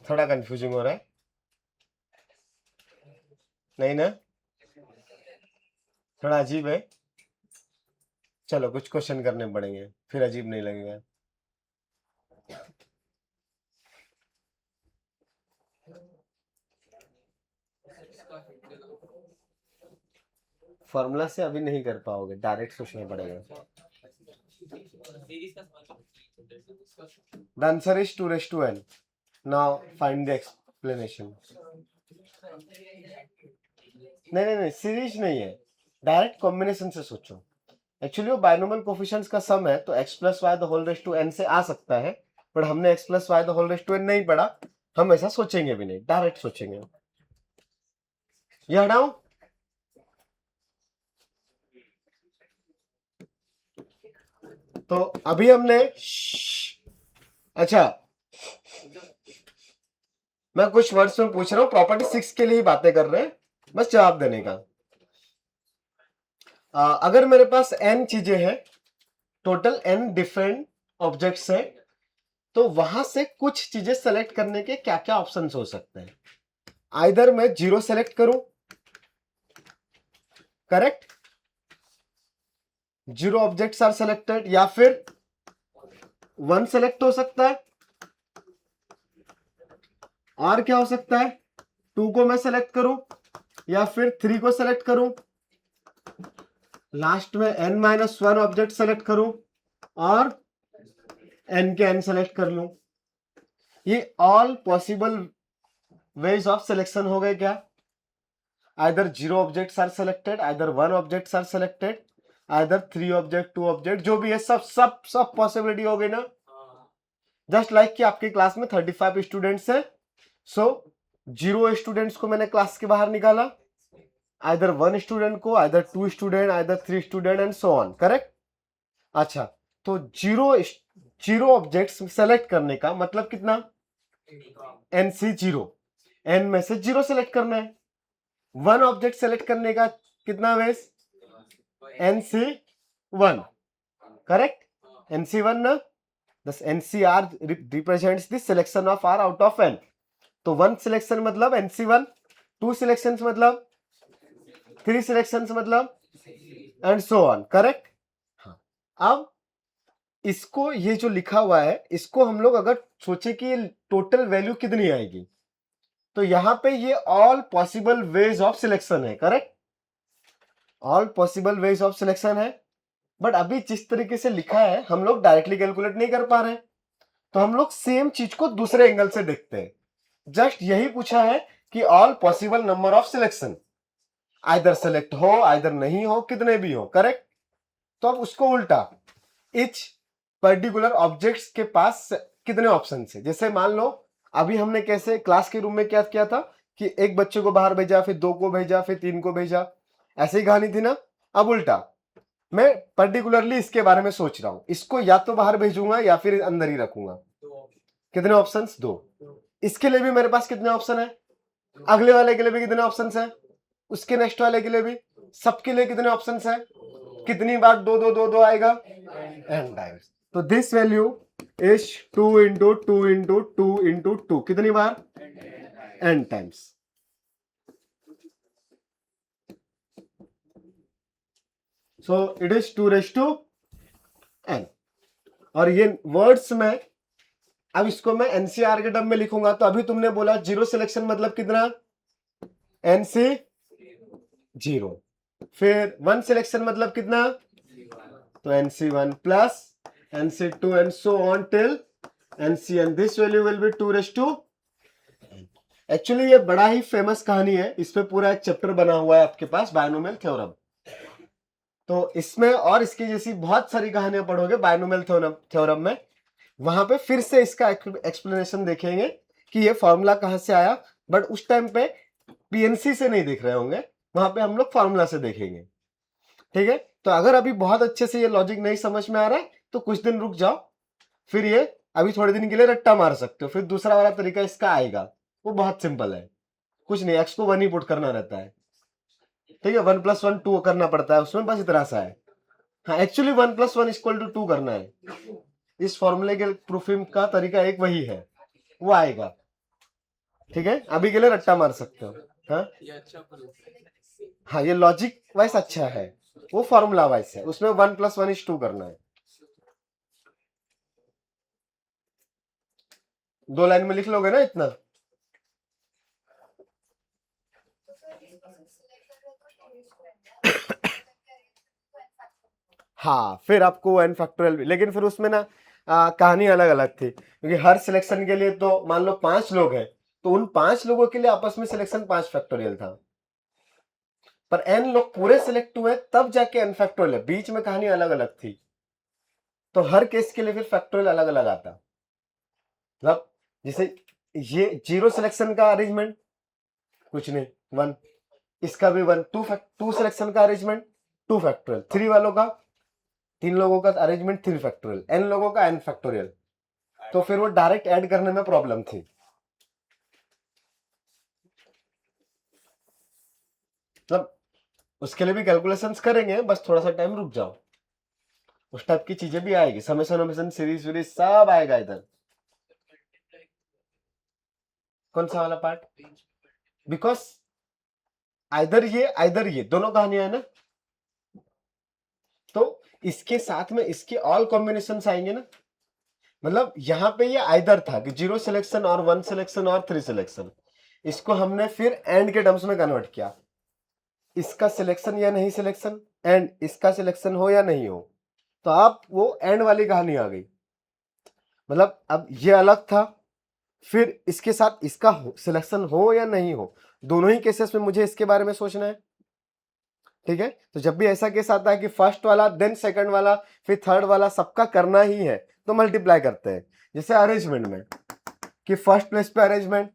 थोड़ा कंफ्यूजिंग हो रहा है, नहीं ना? थोड़ा अजीब है। चलो कुछ क्वेश्चन करने पड़ेंगे, फिर अजीब नहीं लगेगा। फॉर्मूला से अभी नहीं कर पाओगे, डायरेक्ट सोचना पड़ेगा। सीरीज का सवाल the answer is 2 raised to n। Now find the explanation. नहीं नहीं नहीं, सीरीज नहीं है, डायरेक्ट कॉम्बिनेशन से सोचो। एक्चुअली वो बाइनोमियल कोफिशिएंट्स का सम है, तो x plus y the whole raised to n से आ सकता है, पर हमने x plus y the whole raised to n नहीं पढ़ा, हम ऐसा सोचेंगे भी नहीं, डायरेक्ट सोचेंगे। ये हटाओ। तो अभी हमने अच्छा, मैं कुछ वर्ड्स में पूछ रहा हूँ, प्रॉपर्टी 6 के लिए ही बातें कर रहे हैं, बस जवाब देने का। अगर मेरे पास n चीजें हैं, टोटल n डिफरेंट ऑब्जेक्ट्स हैं, तो वहां से कुछ चीजें सेलेक्ट करने के क्या क्या ऑप्शन हो सकते हैं। आइदर मैं 0 सेलेक्ट करूं, करेक्ट, 0 ऑब्जेक्ट्स आर सेलेक्टेड, या फिर 1 सेलेक्ट हो सकता है, और क्या हो सकता है, 2 को मैं सेलेक्ट करूं या फिर 3 को सेलेक्ट करूं, लास्ट में n-1 ऑब्जेक्ट सेलेक्ट करूं और n के n सेलेक्ट कर लूं। ये all possible ways of selection हो गए क्या? Either 0 objects are selected, either 1 objects are selected, either 3 object 2 object, जो भी है सब सब सब पॉसिबिलिटी हो गई ना। जस्ट लाइक कि आपके क्लास में 35 स्टूडेंट्स है, सो 0 स्टूडेंट्स को मैंने क्लास के बाहर निकाला, आइदर 1 स्टूडेंट को, either 2 student, either 3 student and so on, correct. अच्छा, तो 0 ऑब्जेक्ट्स सेलेक्ट करने का मतलब कितना, NC0, n में से 0 सेलेक्ट करना है। 1 ऑब्जेक्ट सेलेक्ट करने का कितना वेस, NC1, करेक्ट, NC1 ना, दस NCR represents the selection of R out of n, तो 1 सिलेक्शन मतलब NC1, 2 सिलेक्शंस मतलब, 3 सिलेक्शंस मतलब, एंड सो ऑन, करेक्ट। हाँ, अब इसको, ये जो लिखा हुआ है, इसको हम लोग अगर सोचे कि टोटल वैल्यू कितनी आएगी, तो यहां पे ये all possible ways of selection है, correct, all possible ways of selection है। बट अभी जिस तरीके से लिखा है हम लोग डायरेक्टली कैलकुलेट नहीं कर पा रहे, तो हम लोग सेम चीज को दूसरे एंगल से देखते हैं। जस्ट यही पूछा है कि all possible number of selection, either select हो, आइदर नहीं हो, कितने भी हो, करेक्ट। तो अब उसको उल्टा, इच पर्टिकुलर ऑब्जेक्ट्स के पास कितने ऑप्शन है। जैसे मान लो अभी हमने कैसे क्लास के रूम में क्या किया था कि एक बच्चे को बाहर भेजा, फिर 2 को भेजा, फिर 3 को भेजा, ऐसे ही कहानी थी ना। अब उल्टा, मैं पर्टिकुलरली इसके बारे में सोच रहा हूं, इसको या तो बाहर भेजूंगा या फिर अंदर ही रखूंगा। कितने ऑप्शंस, 2। इसके लिए भी मेरे पास कितने ऑप्शन है, अगले वाले के लिए भी कितने ऑप्शंस है, उसके नेक्स्ट वाले के लिए भी, सबके लिए कितने ऑप्शंस है, कितनी बार 2 2 2 2 आएगा, n टाइम्स। तो this value is 2 into 2 into 2 into 2, कितनी बार, n times. So it is 2 raised to n। और ये वर्ड्स में, अब इसको मैं NCR के टर्म में लिखूंगा, तो अभी तुमने बोला 0 सिलेक्शन मतलब कितना, NC0, फिर 1 सिलेक्शन मतलब कितना, तो NC1 plus NC2 and so on till NCN। This value will be 2 raised to n। Actually ये बड़ा ही फेमस कहानी है, इस पे पूरा एक चैप्टर बना हुआ है आपके पास, बायनोमियल थ्योरम। तो इसमें और इसकी जैसी बहुत सारी कहानियां पढ़ोगे बायनोमियल थ्योरम में, वहां पे फिर से इसका एक्सप्लेनेशन देखेंगे कि ये फॉर्मूला कहां से आया। बट उस टाइम पे PNC से नहीं देख रहे होंगे, वहां पे हम लोग फॉर्मूला से देखेंगे, ठीक है। तो अगर अभी बहुत अच्छे से ये लॉजिक नहीं समझ में आ रहा है तो कुछ दिन रुक जाओ, फिर ये अभी थोड़े दिन के लिए रट्टा मार सकते हो, फिर दूसरा वाला तरीका इसका आएगा, वो बहुत सिंपल है, कुछ नहीं, x को 1 ही पुट करना रहता है, ठीक है, 1 + 1 2 करना पड़ता है उसमें, बस इतना सा है। हाँ, एक्चुअली 1 + 1 = 2 करना है। इस फॉर्मूले के प्रूफिंग का तरीका एक वही है, वो आएगा। ठीक है, अभी के लिए रट्टा मार सकते हो। हाँ हाँ, ये लॉजिक वाइज अच्छा है, वो फॉर्मूला वाइज है, उसमें 1+1=2 करना है। 2 लाइन में लिख लोगे ना इतना। हाँ, फिर आपको n फैक्टोरियल भी, लेकिन फिर उसमें ना कहानी अलग अलग थी, क्योंकि हर सिलेक्शन के लिए तो मान लो 5 लोग हैं, तो उन 5 लोगों के लिए आपस में सिलेक्शन 5 फैक्टोरियल था, पर n लोग पूरे सिलेक्ट हुए तब जाके n फैक्टोरियल है, बीच में कहानी अलग अलग थी। तो हर केस के लिए फिर फैक्टोरियल अलग अलग आता, मतलब जैसे ये 0 सिलेक्शन का अरेंजमेंट कुछ नहीं 1, इसका भी 1, 2 सिलेक्शन का अरेंजमेंट 2 फैक्टोरियल, 3 वालों का 3 लोगों का अरेंजमेंट 3 फैक्टोरियल, n लोगों का n फैक्टोरियल। तो फिर वो डायरेक्ट ऐड करने में प्रॉब्लम थी। मतलब उसके लिए भी कैलकुलेशंस करेंगे, बस थोड़ा सा टाइम रुक जाओ, उस टाइप की चीजें भी आएगी, समेशन वमेशन सीरीज वीरीज सब आएगा इधर। कौन सा वाला पार्ट? बिकॉज आइदर ये दोनों कहानियां है ना, तो इसके साथ में इसके ऑल कॉम्बिनेशन आएंगे ना। मतलब यहां पे ये आइदर था कि 0 सिलेक्शन और 1 सिलेक्शन और 3 सिलेक्शन, इसको हमने फिर एंड के टर्म्स में कन्वर्ट किया, इसका सिलेक्शन या नहीं सिलेक्शन, एंड इसका सिलेक्शन हो या नहीं हो, तो आप वो एंड वाली कहानी आ गई। मतलब अब ये अलग था, फिर इसके साथ इसका सिलेक्शन हो या नहीं हो, दोनों ही केसेस में मुझे इसके बारे में सोचना है। ठीक है, तो जब भी ऐसा केस आता है कि फर्स्ट वाला देन सेकंड वाला फिर थर्ड वाला सबका करना ही है, तो मल्टीप्लाई करते हैं। जैसे अरेंजमेंट में कि फर्स्ट प्लेस पे अरेंजमेंट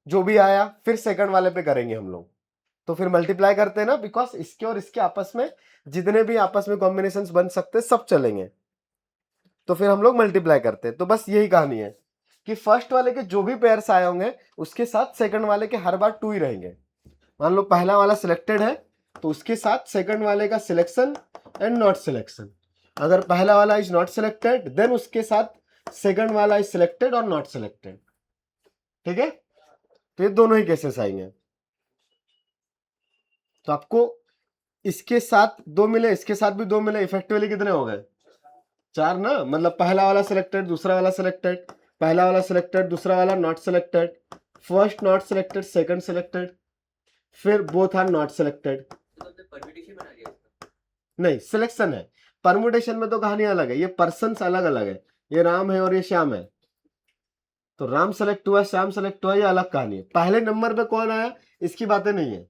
जो भी आया फिर सेकंड वाले पे करेंगे हम लोग, तो फिर मल्टीप्लाई करते हैं ना, बिकॉज इसके और इसके आपस में जितने भी आपस में कॉम्बिनेशंस बन सकते सब चलेंगे, तो फिर हम लोग मल्टीप्लाई करते हैं। तो बस यही कहानी है कि फर्स्ट वाले के जो भी पेयर्स आए होंगे उसके साथ सेकंड वाले के हर बार 2 ही रहेंगे। मान लो पहला वाला सिलेक्टेड है, तो उसके साथ सेकंड वाले का सिलेक्शन एंड नॉट सिलेक्शन। अगर पहला वाला इज नॉट सिलेक्टेड, देन उसके साथ सेकंड वाला इज सिलेक्टेड और नॉट सिलेक्टेड। ठीक है, तो ये दोनों ही केसेस आएंगे। तो आपको इसके साथ 2 मिले, इसके साथ भी 2 मिले, इफेक्टिवली कितने हो गए? 4 ना। मतलब पहला वाला सिलेक्टेड, दूसरा वाला सिलेक्टेड, पहला वाला सिलेक्टेड, दूसरा वाला not selected, first not selected, second selected, फिर both are not selected. Permutation बना दिया इसका। नहीं, सिलेक्शन है, परमुटेशन में तो कहानी अलग है, ये पर्सन्स अलग अलग है, ये राम है और ये श्याम है, तो राम सेलेक्ट हुआ श्याम सेलेक्ट हुआ, ये अलग कहानी है। पहले नंबर पे कौन आया इसकी बातें नहीं है,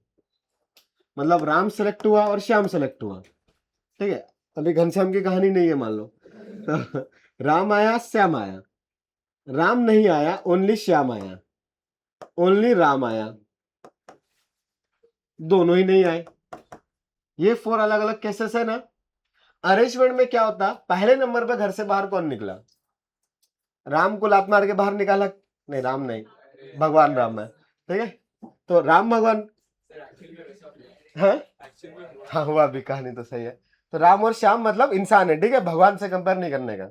मतलब राम सेलेक्ट हुआ और श्याम सेलेक्ट हुआ। ठीक है, अभी घनश्याम की कहानी नहीं है मान लो, तो राम आया श्याम आया, राम नहीं आया, ओनली श्याम आया, ओनली राम आया, दोनों ही नहीं आए। ये 4 अलग अलग केसेस है ना। अरेंजमेंट में क्या होता, पहले नंबर पे घर से बाहर कौन निकला? राम को लात मार के बाहर निकाला? नहीं, राम नहीं, भगवान राम है। ठीक है, तो राम भगवान है। हाँ, हुआ भी, कहानी तो सही है। तो राम और श्याम मतलब इंसान है, ठीक है, भगवान से कंपेयर नहीं करने का।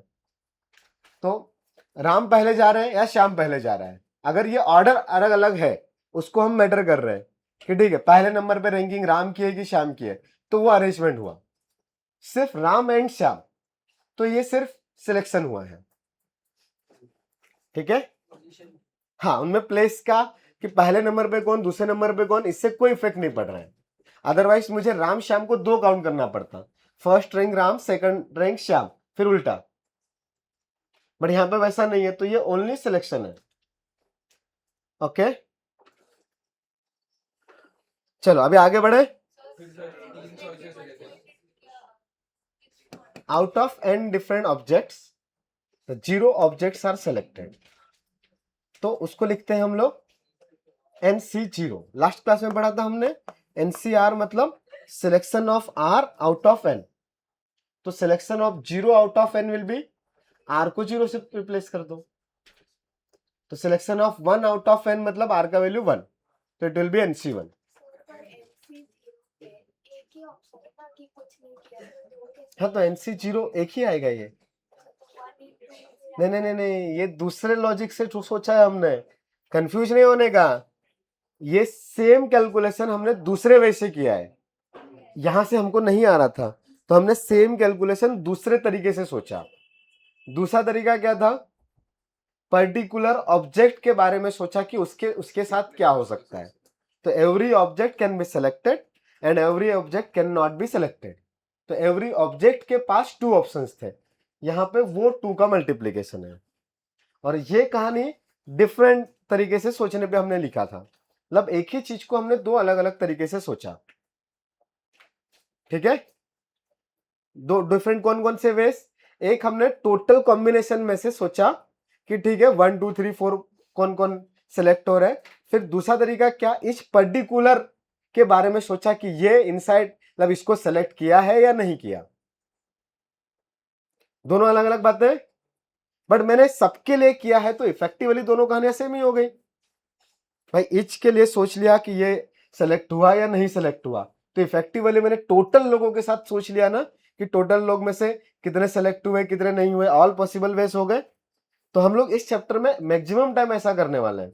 तो राम पहले जा रहे हैं या श्याम पहले जा रहा है, अगर ये ऑर्डर अलग अलग है उसको हम मैटर कर रहे हैं कि ठीक है पहले नंबर पे रैंकिंग राम की है कि श्याम की है, तो वो अरेंजमेंट हुआ। सिर्फ राम एंड श्याम, तो ये सिर्फ सिलेक्शन हुआ है। ठीक है, हाँ, उनमें प्लेस का कि पहले नंबर पे कौन दूसरे नंबर पे कौन, इससे कोई इफेक्ट नहीं पड़ रहा है। अदरवाइज मुझे राम श्याम को 2 काउंट करना पड़ता, first rank Ram second rank Shyam, फिर उल्टा, बट यहां पे वैसा नहीं है, तो ये ओनली सिलेक्शन है। ओके, चलो अभी आगे बढ़े। Out of n different objects the 0 objects are selected, तो उसको लिखते हैं हम लोग NC0। लास्ट क्लास में पढ़ा था हमने NCR मतलब selection of R out of n, तो selection of 0 out of n will be R को 0 से रिप्लेस कर दो, तो selection of 1 out of n मतलब R का वैल्यू 1, तो इट विल बी NC1। हाँ, तो NC0 एक ही आएगा ये। नहीं नहीं नहीं नहीं, ये दूसरे लॉजिक से जो सोचा है हमने, कंफ्यूज नहीं होने का, ये सेम कैलकुलेशन हमने दूसरे वे से किया है, यहां से हमको नहीं आ रहा था तो हमने सेम कैलकुलेशन दूसरे तरीके से सोचा। दूसरा तरीका क्या था, पर्टिकुलर ऑब्जेक्ट के बारे में सोचा कि उसके उसके साथ क्या हो सकता है। तो every object can be selected and every object can not be selected. तो एवरी ऑब्जेक्ट के पास 2 ऑप्शंस थे, यहां पे वो 2 का मल्टीप्लीकेशन है। और ये कहानी डिफरेंट तरीके से सोचने पे हमने लिखा था, मतलब एक ही चीज को हमने 2 अलग अलग तरीके से सोचा। ठीक है, 2 डिफरेंट कौन कौन से वेज, एक हमने टोटल कॉम्बिनेशन में से सोचा कि ठीक है 1 2 3 4 कौन कौन सिलेक्ट हो रहा है। फिर दूसरा तरीका क्या, इस पर्टिकुलर के बारे में सोचा कि ये इनसाइड मतलब इसको सेलेक्ट किया है या नहीं किया। दोनों अलग अलग बातें, बट मैंने सबके लिए किया है तो इफेक्टिवली दोनों कहानियां सेम ही हो गई। भाई इच के लिए सोच लिया कि ये सेलेक्ट हुआ या नहीं सेलेक्ट हुआ, तो इफेक्टिवली मैंने टोटल लोगों के साथ सोच लिया ना कि टोटल लोग में से कितने सेलेक्ट हुए कितने नहीं हुए, ऑल पॉसिबल वेज हो गए। तो हम लोग इस चैप्टर में मैक्सिमम टाइम ऐसा करने वाले हैं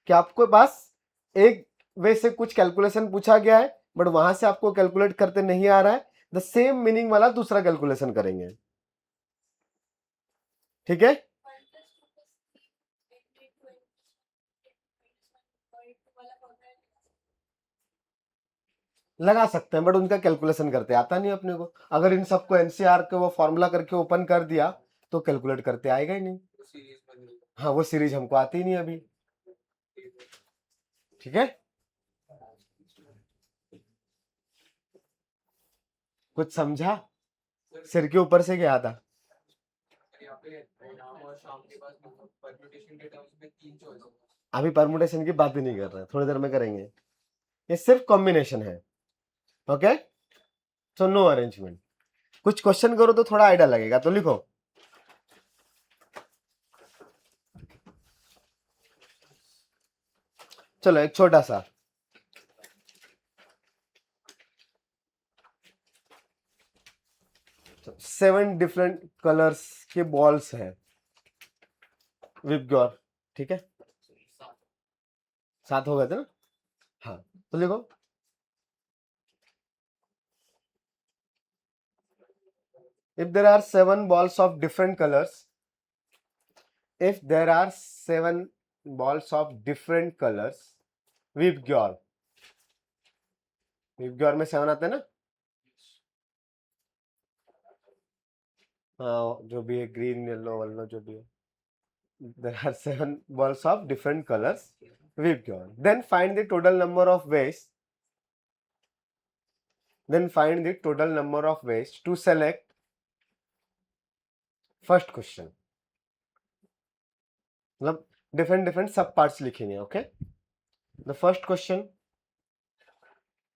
कि आपके पास एक वे से कुछ कैलकुलेशन पूछा गया है बट वहां से आपको कैलकुलेट करते नहीं आ रहा है, द सेम मीनिंग वाला दूसरा कैलकुलेशन करेंगे। ठीक है, लगा सकते हैं बट उनका कैलकुलेशन करते आता नहीं अपने को। अगर इन सबको एनसीआर के वो फॉर्मूला करके ओपन कर दिया तो कैलकुलेट करते आएगा ही नहीं। हाँ वो सीरीज हमको आती ही नहीं अभी। ठीक है, कुछ समझा, सिर के ऊपर से गया था। अभी परमुटेशन की बात ही नहीं कर रहे, थोड़ी देर में करेंगे, ये सिर्फ कॉम्बिनेशन है। Okay, so no arrangement. कुछ क्वेश्चन करो तो थोड़ा आइडिया लगेगा, तो लिखो। चलो एक छोटा सा, तो 7 डिफरेंट कलर्स के बॉल्स हैं विप गॉर। ठीक है, 7 हो गए थे ना। हाँ तो लिखो, if there are 7 balls of different colors, if there are 7 balls of different colors with ग्योर, with ग्योर में 7 आते हैं ना। हाँ जो भी है, ग्रीन येलो वाला जो भी है, there are 7 balls of different colors with ग्योर, then find the total number of ways, then find the total number of ways to select first question। मतलब डिफरेंट डिफरेंट सब पार्ट्स लिखेंगे। Okay, the first question,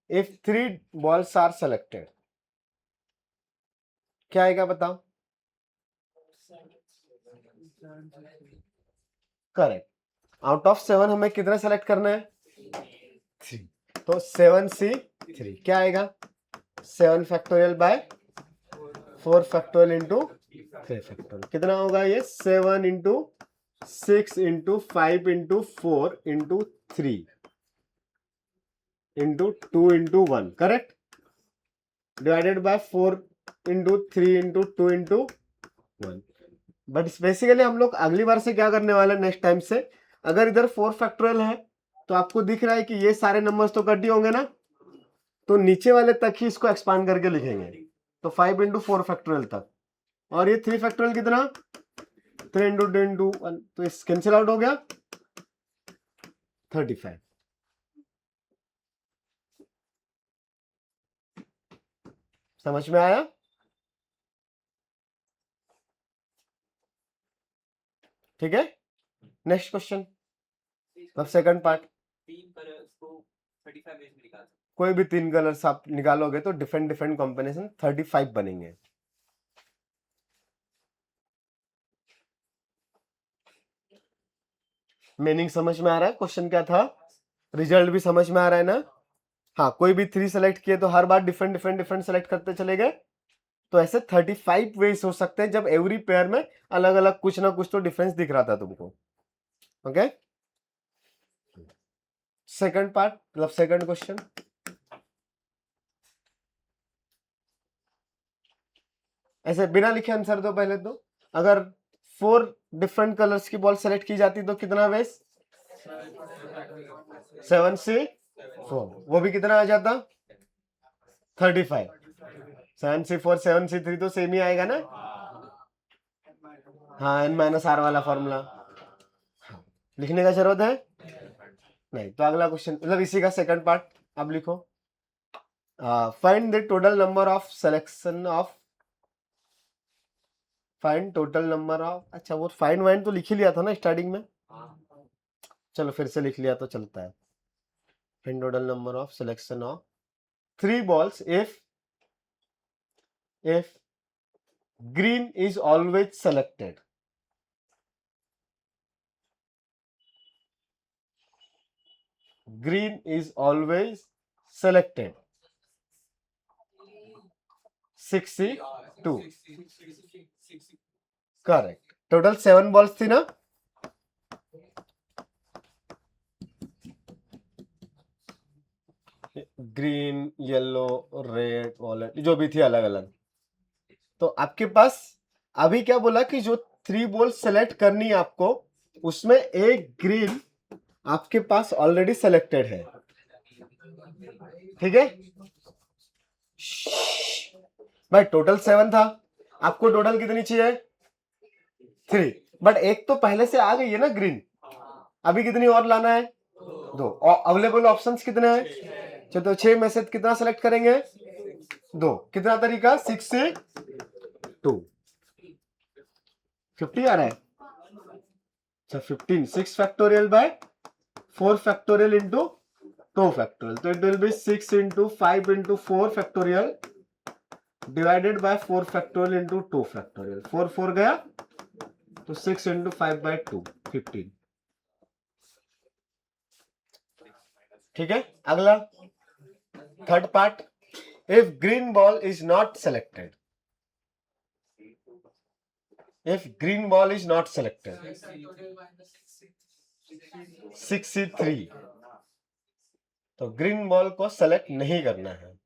if 3 balls are selected, क्या आएगा बताओ। करेक्ट, आउट ऑफ 7 हमें कितना सेलेक्ट करना है, 3, तो 7C3 क्या आएगा, 7 factorial by 4 factorial into 3 factorial, कितना होगा ये 7 into 6 into 5 into 4 into 3 into 2 into 1, correct, divided by 4 into 3 into 2 into 1। But basically हम लोग अगली बार से क्या करने वाले हैं, नेक्स्ट टाइम से, अगर इधर 4 फैक्टोरियल है तो आपको दिख रहा है कि ये सारे नंबर्स तो कट ही होंगे ना, तो नीचे वाले तक ही इसको एक्सपांड करके लिखेंगे, तो 5 इंटू 4 फैक्टोरियल तक। और ये 3 फैक्टोरियल कितना, 3 इंटू 2 इंटू 1, तो इस कैंसिल आउट हो गया 35। समझ में आया। ठीक है, नेक्स्ट क्वेश्चन, अब सेकंड पार्ट। 3 कलर्स को 35 वेज में निकाल सकते कोई भी 3 कलर्स आप निकालोगे तो डिफरेंट डिफरेंट कॉम्बिनेशन 35 बनेंगे। मीनिंग समझ में आ रहा है, क्वेश्चन क्या था, रिजल्ट भी समझ में आ रहा है ना। हाँ कोई भी 3 सेलेक्ट किए तो हर बार डिफरेंट डिफरेंट डिफरेंट सेलेक्ट करते चले गए, तो ऐसे 35 वेज हो सकते हैं जब एवरी पेयर में अलग अलग कुछ ना कुछ तो डिफरेंस दिख रहा था तुमको। ओके, सेकंड पार्ट मतलब सेकंड क्वेश्चन, ऐसे बिना लिखे आंसर दो पहले तो। अगर 4 डिफरेंट कलर्स की बॉल सेलेक्ट की जाती तो कितना वेस्ट? 7C4, वो भी कितना आ जाता? 35। 7C4 7C3 तो सेम ही आएगा ना? हाँ, n-r वाला फॉर्मूला लिखने का जरूरत है नहीं। तो अगला क्वेश्चन मतलब इसी का सेकंड पार्ट आप लिखो। Find the total number of selection of, find total number of, अच्छा वो फाइंड वाइंड तो लिख ही लिया था ना स्टार्टिंग में, चलो फिर से लिख लिया तो चलता है। Find total number of selection of 3 balls if green is always selected. Green is always selected. 62. Correct. Total 7 balls थी ना? ग्रीन, येलो, रेड, वॉलेट जो भी थी अलग अलग। तो आपके पास अभी क्या बोला कि जो 3 बॉल सेलेक्ट करनी है आपको, उसमें एक ग्रीन आपके पास ऑलरेडी सेलेक्टेड है, ठीक है भाई। टोटल 7 था, आपको टोटल कितनी चाहिए? 3, बट एक तो पहले से आ गई है ना ग्रीन, अभी कितनी और लाना है? 2। और अवेलेबल ऑप्शंस कितने हैं? तो 6 में से कितना सेलेक्ट करेंगे? 2। कितना तरीका? 6 से 2, 50 आ रहा है। अच्छा 15, 6 factorial by 4 factorial into 2 factorial, तो it will be 6 into 5 into 4 factorial divided by 4 factorial into 2 factorial. 4 4 गया तो 6 इंटू 5 बाय 2, 15। ठीक है, अगला third part, if green ball is not selected, if green ball is not selected 63, तो ग्रीन बॉल को सेलेक्ट नहीं करना है।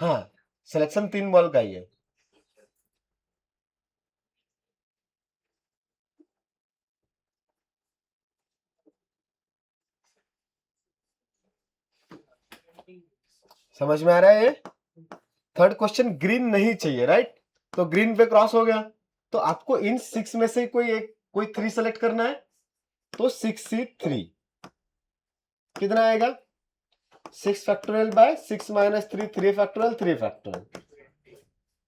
हाँ, सिलेक्शन 3 बॉल का ही है। समझ में आ रहा है ये? थर्ड क्वेश्चन ग्रीन नहीं चाहिए, राइट? तो ग्रीन पे क्रॉस हो गया, तो आपको इन 6 में से कोई 3 सेलेक्ट करना है, तो 63 कितना आएगा? 6 factorial bye 6 minus 3, 3 factorial, 3 factorial,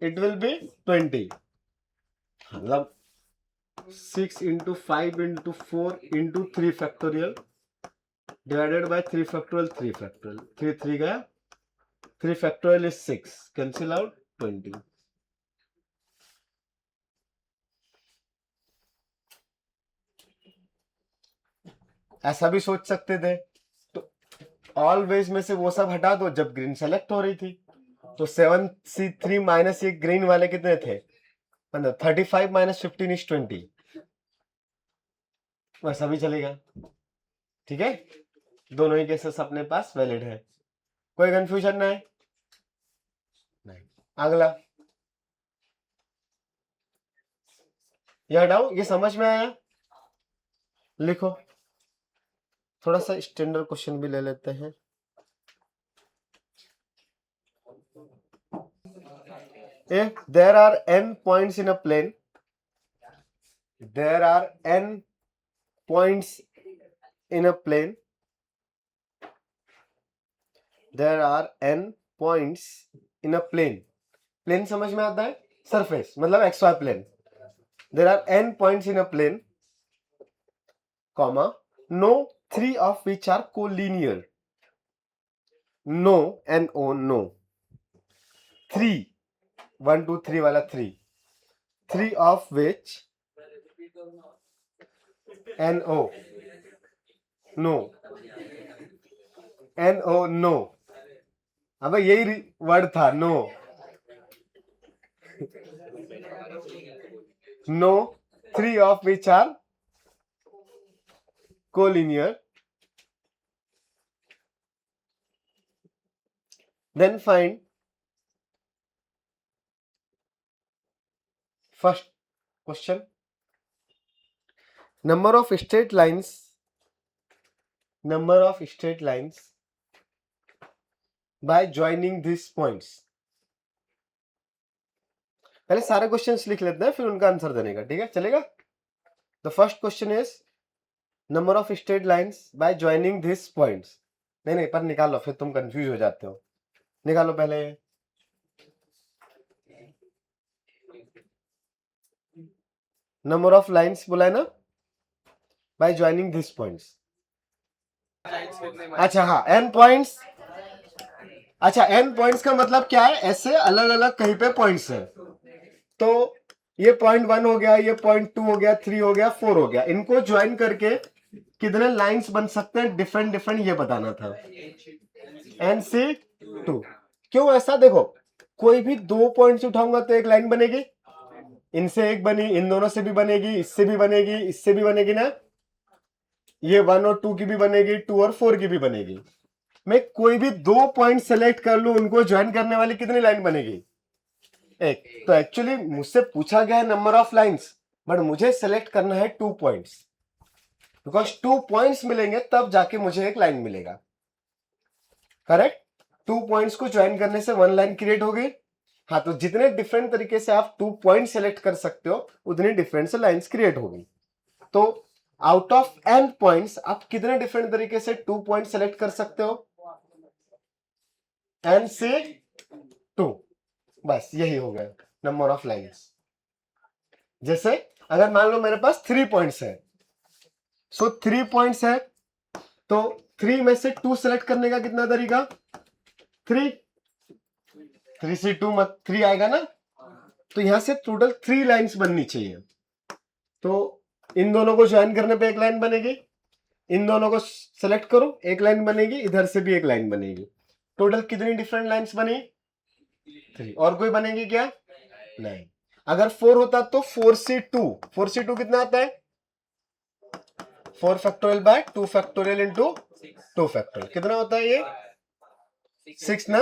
it will B 20। मतलब 6 into 5 into 4 into 3 factorial divided bye 3 factorial, 3 factorial, 3 3 गया, 3 फैक्टोरियल इज 6, कैंसिल आउट 20। ऐसा भी सोच सकते थे, तो ऑलवेज में से वो सब हटा दो जब ग्रीन सेलेक्ट हो रही थी, तो 7C3 माइनस ये ग्रीन वाले कितने थे? मतलब 35 माइनस 15 इज 20, वैसा भी चलेगा। ठीक है, दोनों ही केसेस अपने पास वैलिड है, कोई कंफ्यूजन नहीं। अगला ये हटाओ, ये समझ में आया? लिखो, थोड़ा सा स्टैंडर्ड क्वेश्चन भी ले लेते हैं। If there are n points in a plane, there are n points in a plane, there are n points in a plane, plane समझ में आता है? सरफेस मतलब XY plane. There are n points in a plane, comma, no 3 of which are collinear. No, NO, no. 3, 1 2 3 वाला 3 of which NO, no, NO, no। अब यही वर्ड था, no. No, 3 of which are collinear, then find first question, number of straight lines by joining these points। पहले सारे क्वेश्चंस लिख लेते हैं फिर उनका आंसर देने का, ठीक है, चलेगा। The first question is number of straight lines bye joining this points. नहीं पर निकालो, फिर तुम कंफ्यूज हो जाते हो। निकालो पहले। नंबर ऑफ लाइंस बोला है ना, बाय जॉइनिंग दिस पॉइंट्स। अच्छा हाँ, एन पॉइंट्स। अच्छा, एन पॉइंट्स का मतलब क्या है, ऐसे अलग अलग कहीं पे पॉइंट्स है। तो ये पॉइंट 1 हो गया, ये पॉइंट 2 हो गया, 3 हो गया, 4 हो गया। इनको ज्वाइन करके कितने लाइंस बन सकते हैं डिफरेंट डिफरेंट, ये बताना था। NC2। क्यों ऐसा, देखो कोई भी 2 पॉइंट्स उठाऊंगा तो एक लाइन बनेगी, इनसे एक बनी, इन दोनों से भी बनेगी, इससे भी बनेगी, इससे भी बनेगी ना। ये 1 और 2 की भी बनेगी, 2 और 4 की भी बनेगी। मैं कोई भी 2 पॉइंट सेलेक्ट कर लूं, उनको ज्वाइन करने वाली कितनी लाइन बनेगी, एक। तो एक्चुअली मुझसे पूछा गया है नंबर ऑफ लाइंस, बट मुझे सेलेक्ट करना है 2 पॉइंट्स, बिकॉज 2 पॉइंट्स मिलेंगे तब जाके मुझे एक लाइन मिलेगा। करेक्ट। 2 पॉइंट्स को ज्वाइन करने से 1 लाइन क्रिएट हो गई। हाँ, तो जितने डिफरेंट तरीके से आप 2 पॉइंट सेलेक्ट कर सकते हो उतनी डिफरेंट से लाइंस क्रिएट होगी। तो आउट ऑफ n पॉइंट्स आप कितने डिफरेंट तरीके से 2 पॉइंट सेलेक्ट कर सकते हो, n से 2। बस यही हो गया नंबर ऑफ लाइंस। जैसे अगर मान लो मेरे पास 3 पॉइंट्स है, सो 3 पॉइंट्स है, तो 3 में से 2 सेलेक्ट करने का कितना तरीका, 3 से 2 मत 3 आएगा ना। तो यहां से टोटल 3 लाइंस बननी चाहिए। तो इन दोनों को ज्वाइन करने पे एक लाइन बनेगी, इन दोनों को सेलेक्ट करो, एक लाइन बनेगी, इधर से भी एक लाइन बनेगी। टोटल कितनी डिफरेंट लाइंस बनी, 3। और कोई बनेगी क्या, नहीं। अगर 4 होता तो 4C2 कितना आता है, 4 factorial by 2 factorial into 2 factorial, कितना होता है ये, 6 ना,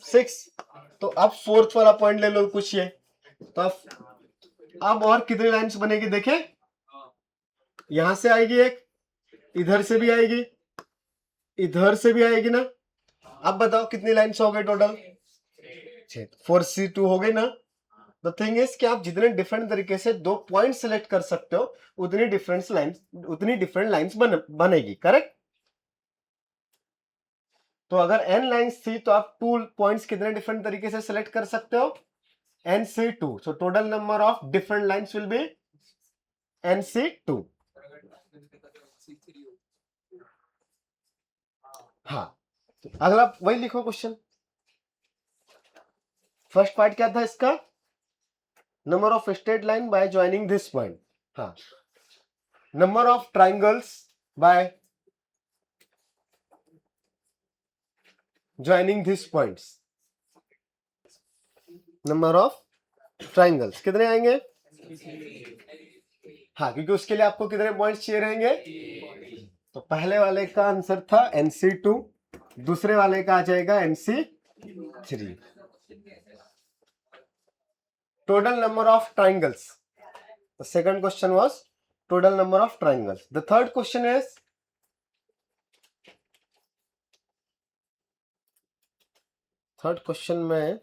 6। तो अब फोर्थ वाला पॉइंट ले लो कुछ ये। तो अब और कितनी लाइंस बनेगी देखें, यहां से आएगी एक, इधर से भी आएगी, इधर से भी आएगी ना। अब बताओ कितनी लाइंस हो गई टोटल, 6। 4C2 हो गई ना। द थिंग इज कि आप जितने डिफरेंट तरीके से 2 पॉइंट सेलेक्ट कर सकते हो उतनी डिफरेंट लाइंस बनेगी। करेक्ट। तो अगर n लाइंस थी तो आप 2 पॉइंट्स कितने डिफरेंट तरीके से सेलेक्ट कर सकते हो, NC2। So total number of different lines will be NC2। हाँ, अगला वही लिखो क्वेश्चन। फर्स्ट पार्ट क्या था इसका, number of straight line by joining this point. हाँ, number of triangles by joining this points. Number of triangles कितने आएंगे, हाँ, क्योंकि उसके लिए आपको कितने पॉइंट्स चाहिए रहेंगे। तो पहले वाले का आंसर था NC2, दूसरे वाले का आ जाएगा NC3। Total number of triangles, the second question was total number of triangles. The third question is, third question में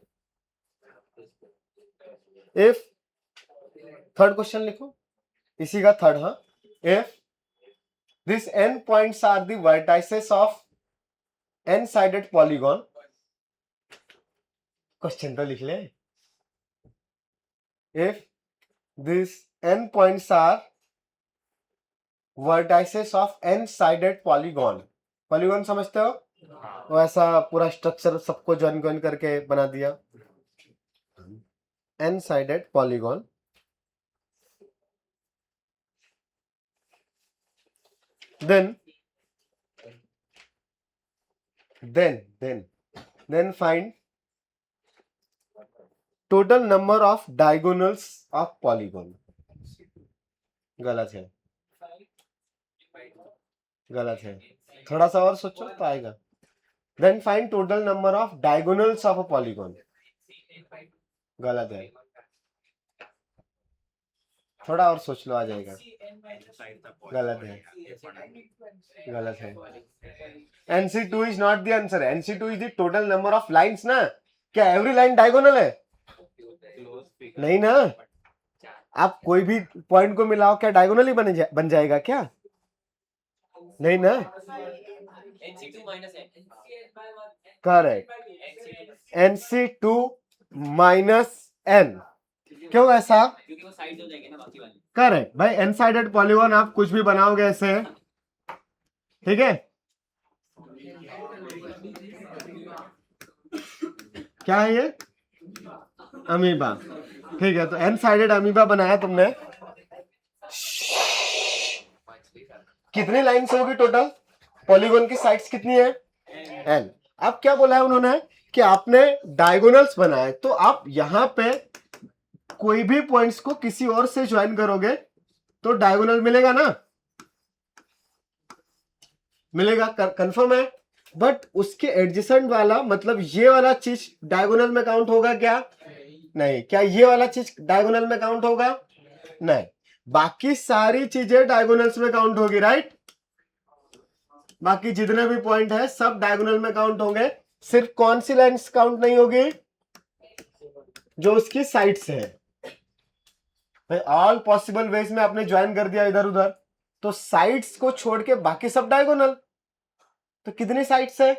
इफ, थर्ड क्वेश्चन लिखो, इसी का थर्ड। हाँ, if this n points are the vertices of n sided polygon. Question तो लिख ले। If this n points are vertices of n sided polygon, polygon समझते हो, तो ऐसा पूरा स्ट्रक्चर सबको ज्वाइन करके बना दिया, n sided polygon. then find total number of diagonals of polygon। गलत है, गलत है, थोड़ा सा और सोचो तो आएगा। Then find total number of diagonals of a polygon. गलत है, थोड़ा और सोच लो, आ जाएगा। गलत है, गलत है। NC2 is not the answer. NC2 is the total number of lines ना। क्या एवरी लाइन डायगोनल है? नहीं ना। आप कोई भी पॉइंट को मिलाओ, क्या डायगोनल ही बन जाएगा क्या? नहीं ना। NC2 minus N. Correct, NC2 minus N। क्यों ऐसा? क्योंकि वो साइड हो जाएंगे ना बाकी वाले। करेक्ट भाई, एन साइडेड पॉलीगॉन आप कुछ भी बनाओगे ऐसे, ठीक है। क्या है ये? अमीबा। ठीक है, तो एन साइडेड अमीबा बनाया तुमने। कितनी लाइन्स होगी टोटल? पॉलीगॉन की साइड्स कितनी है? एन। अब क्या बोला है उन्होंने कि आपने डायगोनल्स बनाए, तो आप यहां पे कोई भी पॉइंट्स को किसी और से ज्वाइन करोगे तो डायगोनल मिलेगा ना? मिलेगा, कंफर्म है। बट उसके एडजेसेंट वाला, मतलब ये वाला चीज डायगोनल में काउंट होगा क्या? नहीं। क्या ये वाला चीज डायगोनल में काउंट होगा? नहीं। बाकी सारी चीजें डायगोनल्स में काउंट होगी, राइट? बाकी जितने भी पॉइंट है सब डायगोनल में काउंट होंगे। सिर्फ कौन सी लाइंस काउंट नहीं होगी? जो उसकी साइड्स है। भाई ऑल पॉसिबल वेज में आपने ज्वाइन कर दिया इधर उधर, तो साइड्स को छोड़ के बाकी सब डायगोनल। तो कितनी साइड्स है?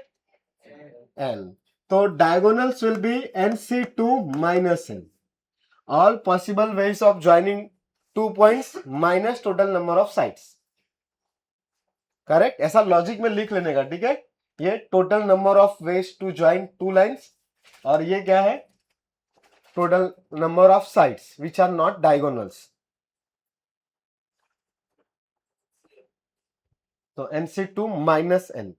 n। तो diagonals will be NC2 minus n। All possible ways of joining 2 points minus total number of sides. Correct, ऐसा लॉजिक में लिख लेने का, ठीक है। ये total number of ways to join 2 lines, और ये क्या है? Total number of sides which are not diagonals. तो NC2 माइनस n,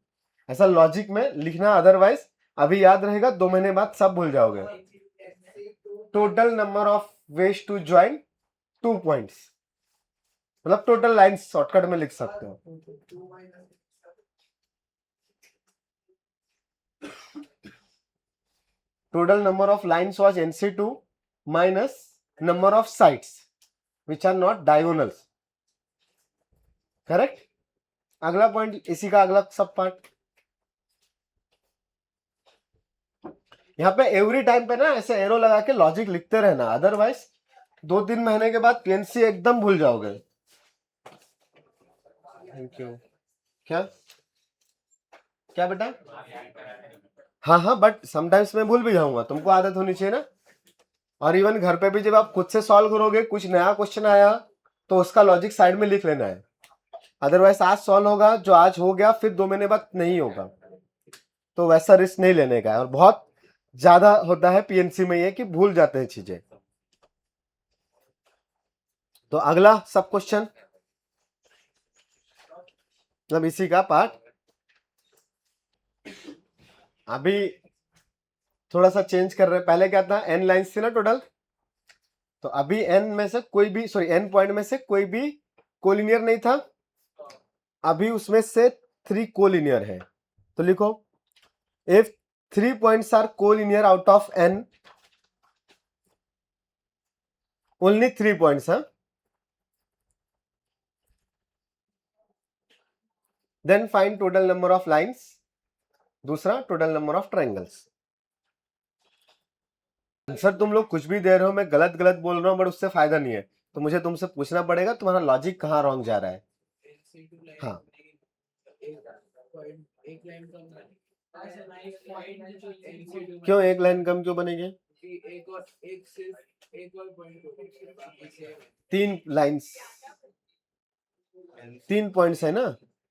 ऐसा लॉजिक में लिखना, अदरवाइज अभी याद रहेगा, 2 महीने बाद सब भूल जाओगे। Total number of ways to join 2 points, मतलब टोटल लाइंस शॉर्टकट में लिख सकते हो। Total number of lines was NC2 minus number of sides which are not diagonals. Correct. अगला पॉइंट इसी का अगला सब पार्ट। यहाँ पे एवरी टाइम पे ना ऐसे एरो लगा के लॉजिक लिखते रहना, अदरवाइज 2-3 महीने के बाद PNC एकदम भूल जाओगे। Thank you. क्या क्या बेटा? हाँ, बट समटाइम्स मैं भूल भी जाऊंगा, तुमको आदत होनी चाहिए ना। और इवन घर पे भी जब आप खुद से सॉल्व करोगे, कुछ नया क्वेश्चन आया तो उसका लॉजिक साइड में लिख लेना है। अदरवाइज आज सॉल्व होगा जो आज हो गया, फिर 2 महीने बाद नहीं होगा, तो वैसा रिस्क नहीं लेने का है। और बहुत ज्यादा होता है PNC में ये कि भूल जाते हैं चीजें। तो अगला सब क्वेश्चन, मतलब इसी का पार्ट। अभी थोड़ा सा चेंज कर रहे हैं, पहले क्या था? n लाइंस थी ना टोटल, तो अभी n में से कोई भी, सॉरी n पॉइंट में से कोई भी कोलिनियर नहीं था, अभी उसमें से 3 कोलिनियर है। तो लिखो, if 3 points are collinear out of n, only 3 points, हाँ, then find total number of lines. दूसरा, total number of triangles. Answer तुम लोग कुछ भी दे रहे हो, मैं गलत गलत बोल रहा हूं, बट उससे फायदा नहीं है। तो मुझे तुमसे पूछना पड़ेगा तुम्हारा लॉजिक कहाँ रॉन्ग जा रहा है। हाँ, क्यों एक लाइन कम क्यों बनेगी? 3 लाइंस, 3 पॉइंट्स है ना,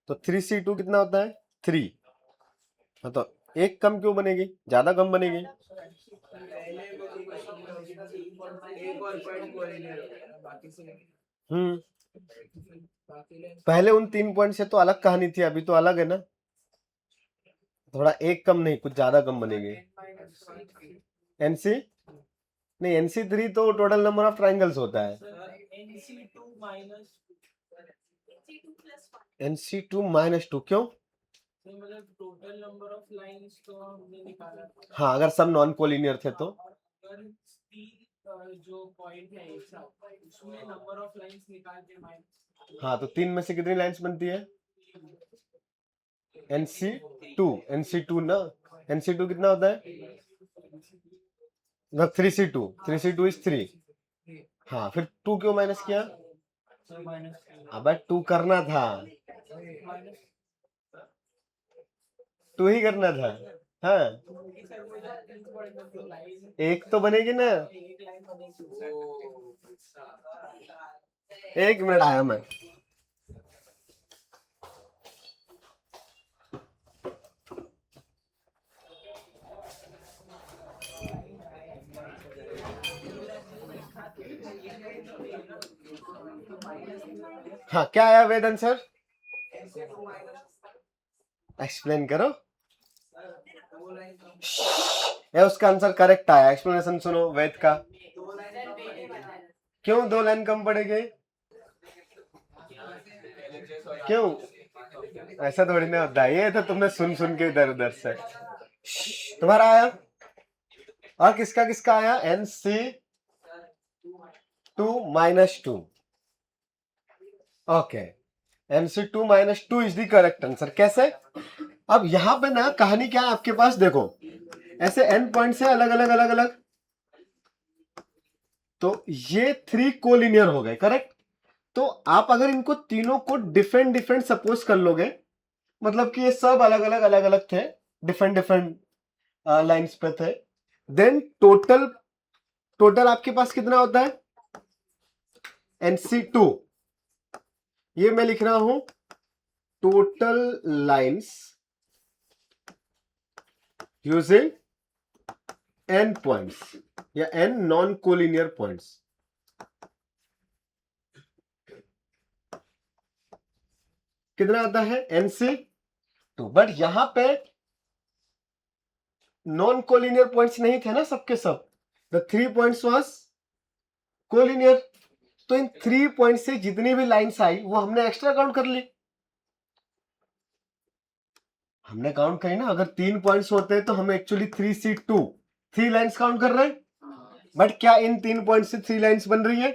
तो 3C2 कितना होता है? 3। हाँ, तो एक कम क्यों बनेगी? ज्यादा कम बनेगी। पहले उन 3 पॉइंट से तो अलग कहानी थी, अभी तो अलग है ना। थोड़ा एक कम नहीं, कुछ ज्यादा कम बनेगी। NC नहीं, NC3 तो टोटल नंबर ऑफ ट्रायंगल्स होता है। NC2 माइनस 2 क्यों? तो मतलब टोटल नंबर ऑफ लाइंस तो हमने निकाला था। हाँ, अगर सब नॉन कोलिनियर थे तो अगर तीन जो पॉइंट है एक साथ उसमें नंबर ऑफ लाइंस निकाल के माइनस। हाँ, तो 3 में से कितनी लाइंस बनती है? NC2 ना, NC2 कितना होता है? मतलब 3C2 इज 3। हाँ, फिर 2 क्यों माइनस किया? अब 2 करना था, 2 ही करना था। हाँ, एक तो बनेगी ना। एक मिनट आया मैं। हाँ, क्या आया वेदन सर? एक्सप्लेन करो। ये उसका आंसर करेक्ट आया। एक्सप्लेनेशन सुनो वेद का। क्यों 2 लाइन कम पड़ेगी? क्यों? ऐसा थोड़ी ना होता है, ये तो तुमने सुन सुन के इधर उधर से। तुम्हारा आया और किसका किसका आया? NC2 -2। Okay, NC2 -2 is the correct answer. कैसे? अब यहां पे ना कहानी क्या है आपके पास, देखो ऐसे n पॉइंट से अलग अलग अलग अलग, तो ये 3 कोलिनियर हो गए, करेक्ट। तो आप अगर इनको तीनों को डिफरेंट डिफरेंट सपोज कर लोगे, मतलब कि ये सब अलग अलग अलग अलग थे, डिफरेंट डिफरेंट लाइंस पे थे, देन टोटल आपके पास कितना होता है? NC2, ये मैं लिख रहा हूं total lines using n points या n नॉन कोलिनियर पॉइंट्स। कितना आता है? NC2। बट यहां पे नॉन कोलिनियर पॉइंट्स नहीं थे ना सबके सब। The 3 points was collinear. तो इन 3 पॉइंट से जितनी भी लाइंस आई वो हमने एक्स्ट्रा काउंट कर ली। हमने काउंट करी ना, अगर 3 पॉइंट्स होते तो हम एक्चुअली 3C2 3 लाइंस काउंट कर रहे हैं। बट क्या इन 3 पॉइंट से 3 लाइंस बन रही है?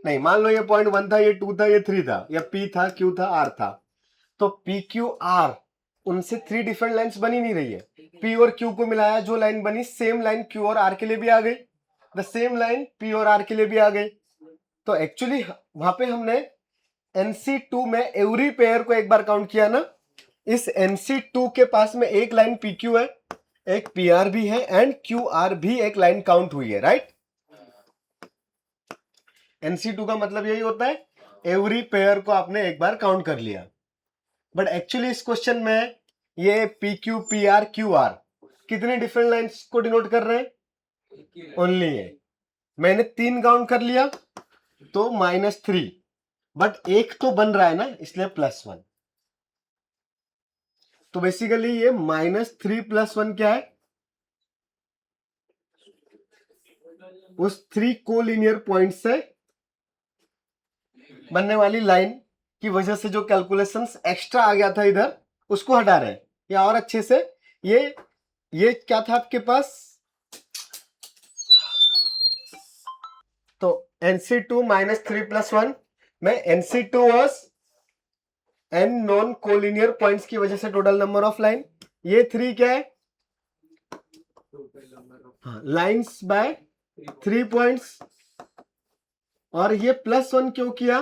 नहीं। मान लो ये पॉइंट 1 था, ये 2 था, ये 3 था, या P था, Q था, R था, तो PQR उनसे 3 डिफरेंट लाइंस बनी नहीं रही है। P और Q को मिलाया, जो लाइन बनी सेम लाइन Q और R के लिए भी आ गई, द सेम लाइन P और R के लिए भी आ गई। तो एक्चुअली वहां पे हमने NC2 में एवरी पेयर को एक बार काउंट किया ना। इस NC2 के पास में एक लाइन PQ है, एक PR भी है, एंड QR भी एक लाइन काउंट हुई है, राइट। NC2 का मतलब यही होता है, एवरी पेयर को आपने एक बार काउंट कर लिया। बट एक्चुअली इस क्वेश्चन में ये PQ PR QR कितने डिफरेंट लाइंस को डिनोट कर रहे हैं? ओनली है। मैंने 3 काउंट कर लिया तो -3, बट एक तो बन रहा है ना, इसलिए +1। तो बेसिकली ये -3 + 1 क्या है? उस 3 कोलिनियर पॉइंट से बनने वाली लाइन की वजह से जो कैलकुलेशंस एक्स्ट्रा आ गया था इधर, उसको हटा रहे हैं। या और अच्छे से, ये क्या था आपके पास? तो NC2 -3 + 1 में NC2 was n non collinear points की वजह से टोटल नंबर ऑफ लाइन। ये 3 क्या है? हाँ, लाइंस बाय 3 पॉइंट्स। और ये +1 क्यों किया?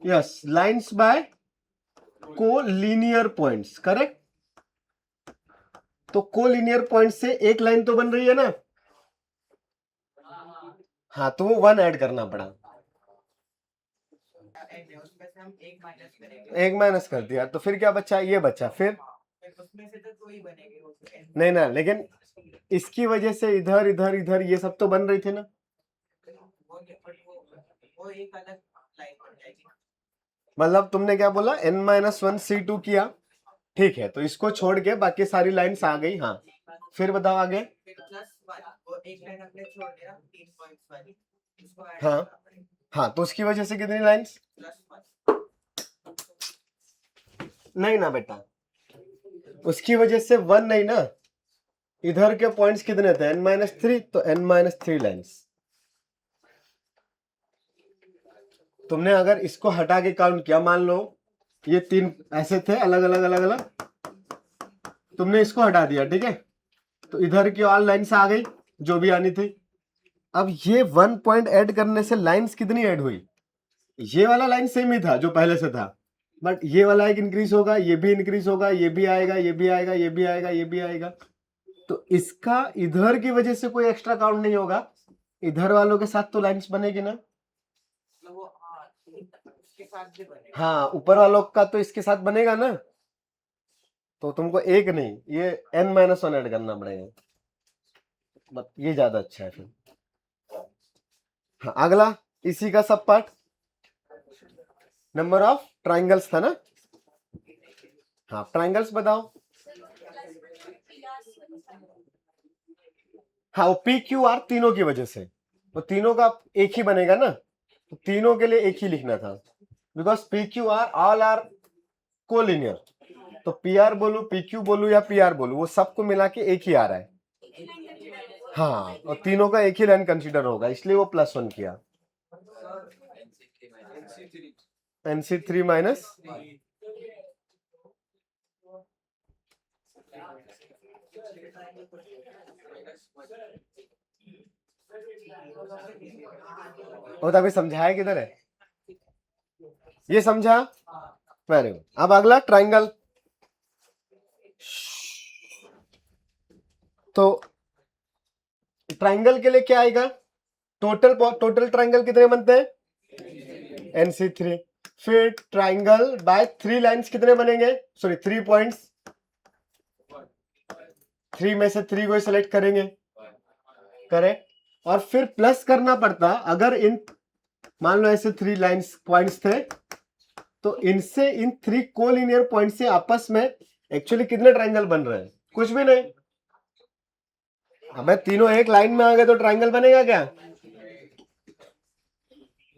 Yes, lines by collinear points, correct. तो कोलिनियर पॉइंट से एक लाइन तो बन रही है ना। हाँ, तो वो 1 ऐड करना पड़ा। एक माइनस कर दिया तो फिर क्या बचा? ये बचा। फिर उसमें से तो 2 ही बनेंगे। नहीं ना, लेकिन इसकी वजह से इधर इधर इधर ये सब तो बन रही थी ना। वो एक अलग लाइन बन जाएगी। मतलब तुमने क्या बोला? n-1 C2 किया, ठीक है। तो इसको छोड़ के बाकी सारी लाइंस आ गई। हाँ, फिर बताओ आगे। वो एक लाइन हमने छोड़ दिया 3 पॉइंट्स वाली, इसको ऐड हाँ करना पड़ेगा। हाँ, तो उसकी वजह से कितनी लाइंस? +1 नहीं ना बेटा, उसकी वजह से 1 नहीं ना, इधर के पॉइंट्स कितने थे n-3, तो n-3 लाइंस। तुमने अगर इसको हटा के काउंट किया, मान लो ये 3 ऐसे थे अलग अलग अलग अलग, तुमने इसको हटा दिया, ठीक है, तो इधर की ऑल लाइंस आ गई जो भी आनी थी। अब ये 1 पॉइंट ऐड करने से लाइंस कितनी ऐड हुई, ये वाला लाइन सेम ही था जो पहले से था, बट ये वाला एक इंक्रीज होगा, ये भी इंक्रीज होगा, ये भी आएगा, ये भी आएगा, ये भी आएगा, ये भी आएगा, तो इसका इधर की वजह से कोई एक्स्ट्रा काउंट नहीं होगा, इधर वालों के साथ तो लाइंस बनेगी ना। मतलब वो इसके साथ भी बनेगा। हाँ, ऊपर वालों का तो इसके साथ बनेगा ना, तो तुमको एक नहीं, ये n-1 ऐड करना पड़ेगा, बट ये ज्यादा अच्छा है फिर। हाँ, अगला इसी का सब पार्ट, नंबर ऑफ ट्राइंगल्स था ना। हाँ, ट्राइंगल्स बताओ। हाँ, वो पी क्यू आर तीनों की वजह से, वो तीनों का एक ही बनेगा ना, तो तीनों के लिए एक ही लिखना था, because P Q R all are collinear, तो पी आर बोलू, पी क्यू बोलू या पी आर बोलू, वो सबको मिला के एक ही आ रहा है। हाँ, और तीनों का एक ही लाइन कंसीडर होगा, इसलिए वो +1 किया। NC3 माइनस, वो तो अभी समझाया किधर है, ये समझा, वेरी गुड। अब अगला ट्राइंगल, तो ट्राइंगल के लिए क्या आएगा, टोटल ट्राइंगल कितने बनते हैं NC3, फिर ट्राइंगल बाय 3 लाइंस कितने बनेंगे, सॉरी 3 पॉइंट्स, 3 में से 3 को सिलेक्ट करेंगे, करेक्ट, और फिर प्लस करना पड़ता, अगर इन मान लो ऐसे 3 लाइंस पॉइंट्स थे, तो इनसे इन 3 कोलिनियर पॉइंट से आपस में एक्चुअली कितने ट्राइंगल बन रहे हैं, कुछ भी नहीं। हमें तीनों एक लाइन में आ गए तो ट्राइंगल बनेगा क्या,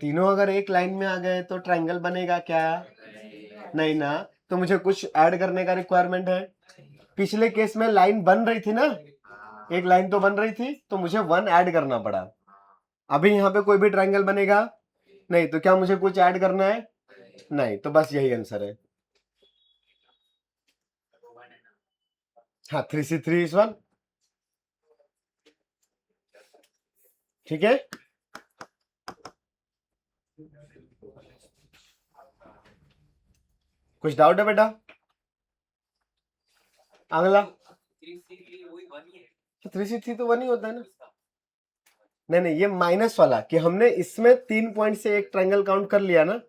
तीनों अगर एक लाइन में आ गए तो ट्राइंगल बनेगा क्या, नहीं ना, तो मुझे कुछ ऐड करने का रिक्वायरमेंट है। पिछले केस में लाइन बन रही थी ना, एक लाइन तो बन रही थी, तो मुझे 1 ऐड करना पड़ा। अभी यहाँ पे कोई भी ट्राइंगल बनेगा नहीं, तो क्या मुझे कुछ ऐड करना है, नहीं, तो बस यही आंसर है। हाँ, 3C3 is 1, ठीक है। कुछ डाउट है बेटा, अगला 3C3 तो 1 ही होता है ना, नहीं नहीं, ये माइनस वाला कि हमने इसमें 3 पॉइंट से एक ट्राइंगल काउंट कर लिया ना,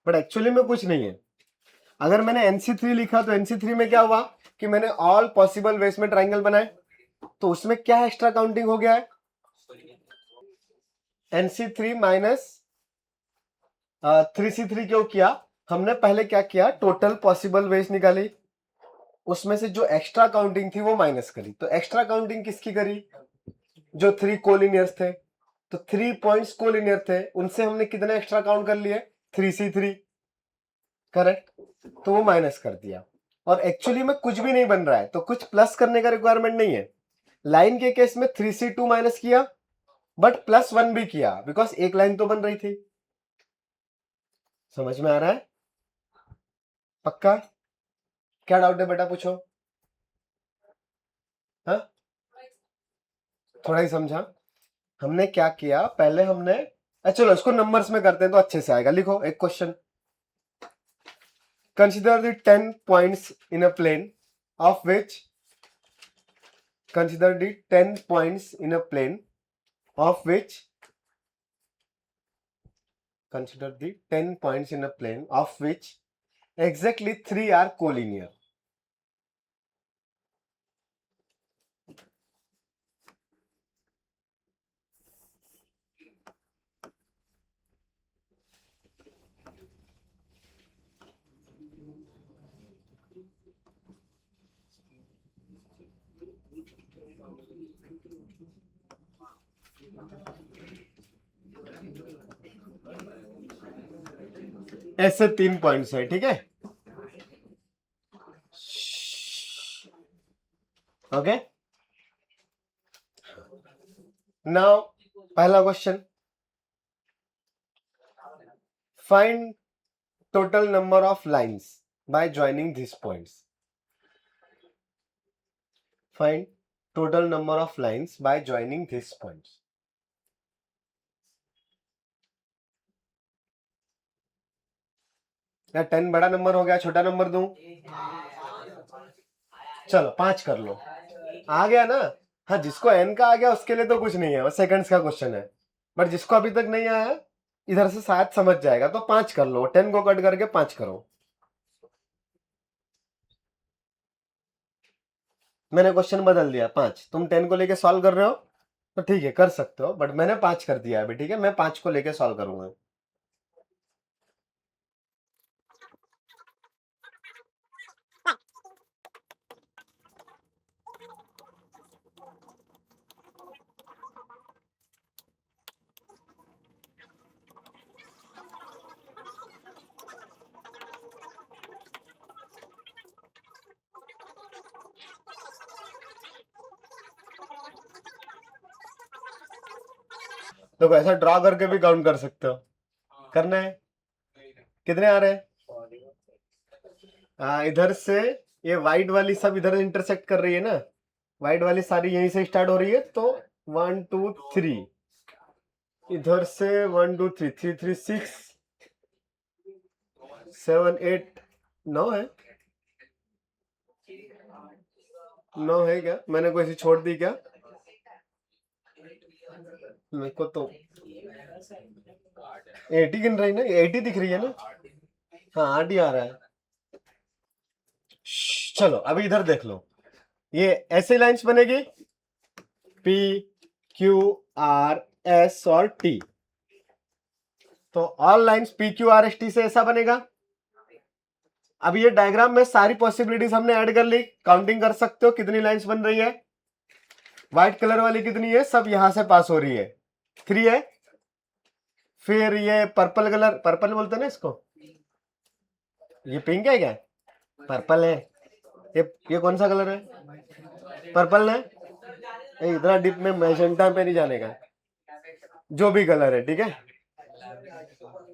बट एक्चुअली में कुछ नहीं है। अगर मैंने NC3 लिखा तो NC3 में क्या हुआ कि मैंने ऑल पॉसिबल वेज में ट्राइंगल बनाए, तो उसमें क्या एक्स्ट्रा काउंटिंग हो गया है, NC3 माइनस 3C3 क्यों किया, हमने पहले क्या किया, टोटल पॉसिबल वेज निकाली, उसमें से जो एक्स्ट्रा काउंटिंग थी वो माइनस करी, तो एक्स्ट्रा काउंटिंग किसकी करी, जो 3 कोलिनियर्स थे, तो 3 पॉइंट्स कोलिनियर थे, उनसे हमने कितने एक्स्ट्रा काउंट कर लिए, 3C3, करेक्ट, तो वो माइनस कर दिया। और एक्चुअली में कुछ भी नहीं बन रहा है, तो कुछ प्लस करने का रिक्वायरमेंट नहीं है। लाइन के केस में 3C2 माइनस किया, बट +1 भी किया, बिकॉज एक लाइन तो बन रही थी। समझ में आ रहा है, पक्का, क्या डाउट है बेटा, पूछो। हाँ, थोड़ा ही समझा, हमने क्या किया, पहले हमने, चलो इसको नंबर्स में करते हैं तो अच्छे से आएगा। लिखो एक question, consider the 10 points in a plane of which, consider the 10 points in a plane of which, consider the 10 points in a plane of which exactly 3 are collinear. ऐसे 3 पॉइंट्स है, ठीक है, ओके, नाउ पहला question, find total number of lines bye joining this points. Find total number of lines bye joining this points. या 10 बड़ा नंबर हो गया, छोटा नंबर दूं? चलो 5 कर लो, आ गया ना। हाँ, जिसको n का आ गया उसके लिए तो कुछ नहीं है, वो सेकंड्स का क्वेश्चन है, बट जिसको अभी तक नहीं आया इधर से शायद समझ जाएगा, तो 5 कर लो, 10 को कट करके 5 करो। मैंने क्वेश्चन बदल दिया, 5। तुम 10 को लेके सॉल्व कर रहे हो तो ठीक है, कर सकते हो, बट मैंने 5 कर दिया अभी, ठीक है, मैं 5 को लेके सॉल्व करूंगा। देखो ऐसा ड्रॉ करके भी काउंट कर सकते हो, करना है। कितने आ रहे हैं? इधर से ये वाइट वाली सब इधर इंटरसेक्ट कर रही है ना, वाइट वाली सारी यहीं से स्टार्ट हो रही है, तो 1 2 3 इधर से 1 2 3 3 3 6 7 8 9 है। 9 है क्या? मैंने कोई सी छोड़ दी क्या? मेरे को तो 80 गिन रही ना, 80 दिख रही है ना। हाँ 8 ही आ रहा है। चलो अभी इधर देख लो, ये ऐसे लाइंस बनेगी, P Q R S और T, तो all lines P Q R S T से ऐसा बनेगा। अब ये डायग्राम में सारी पॉसिबिलिटीज हमने ऐड कर ली, काउंटिंग कर सकते हो कितनी लाइंस बन रही है। व्हाइट कलर वाली कितनी है? सब यहां से पास हो रही है, 3 है। फिर ये पर्पल कलर, पर्पल बोलते हैं ना इसको, ये पिंक है क्या? पर्पल है। ये कौन सा कलर है? पर्पल है। इतना डीप में मैजेंटा पे नहीं जाने का, जो भी कलर है, ठीक है।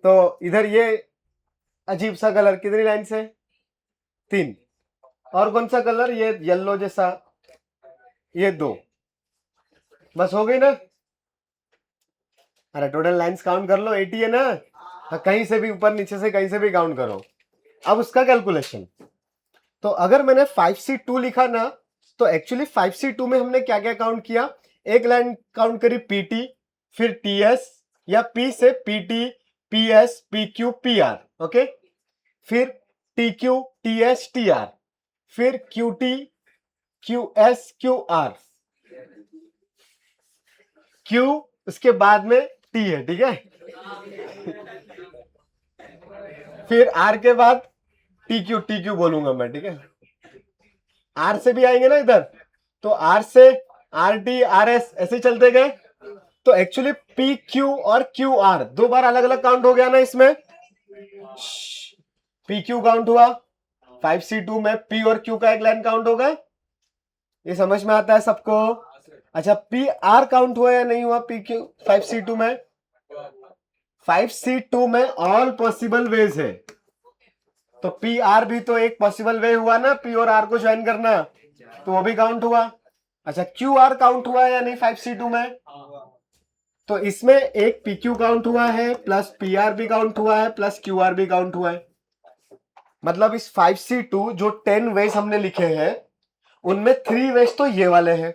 तो इधर ये अजीब सा कलर, कितनी लाइन से? 3। और कौन सा कलर? ये येलो जैसा, ये 2। बस हो गई ना। अरे टोटल लाइंस काउंट कर लो, 80 है ना। हाँ, कहीं से भी ऊपर नीचे से कहीं से भी काउंट करो। अब उसका कैलकुलेशन, तो अगर मैंने 5C2 लिखा ना, तो एक्चुअली 5C2 में हमने क्या क्या काउंट किया? एक लाइन काउंट करी PT, फिर TS, या P से PT, PS, PQ, PR, okay. फिर TQ, TS, TR, फिर QT, QS, QR, Q, उसके बाद में T है, ठीक है। फिर R के बाद TQ बोलूंगा मैं, ठीक है। R से भी आएंगे ना इधर, तो R से RT, RS ऐसे चलते गए, तो एक्चुअली PQ और QR 2 बार अलग अलग काउंट हो गया ना इसमें। PQ काउंट हुआ, 5C2 में P और Q का एक लाइन काउंट होगा, ये समझ में आता है सबको? अच्छा, PR काउंट हुआ या नहीं हुआ PQ 5C2 में? 5C2 में ऑल पॉसिबल वेज है, तो PR भी तो एक पॉसिबल वे हुआ ना, P और R को ज्वाइन करना, तो वो भी काउंट हुआ। अच्छा, QR काउंट हुआ या नहीं 5C2 में? तो इसमें एक PQ काउंट हुआ है, प्लस PR भी काउंट हुआ है, प्लस QR भी काउंट हुआ है। मतलब इस 5C2 जो 10 वेज हमने लिखे हैं, उनमें 3 वेज तो ये वाले हैं,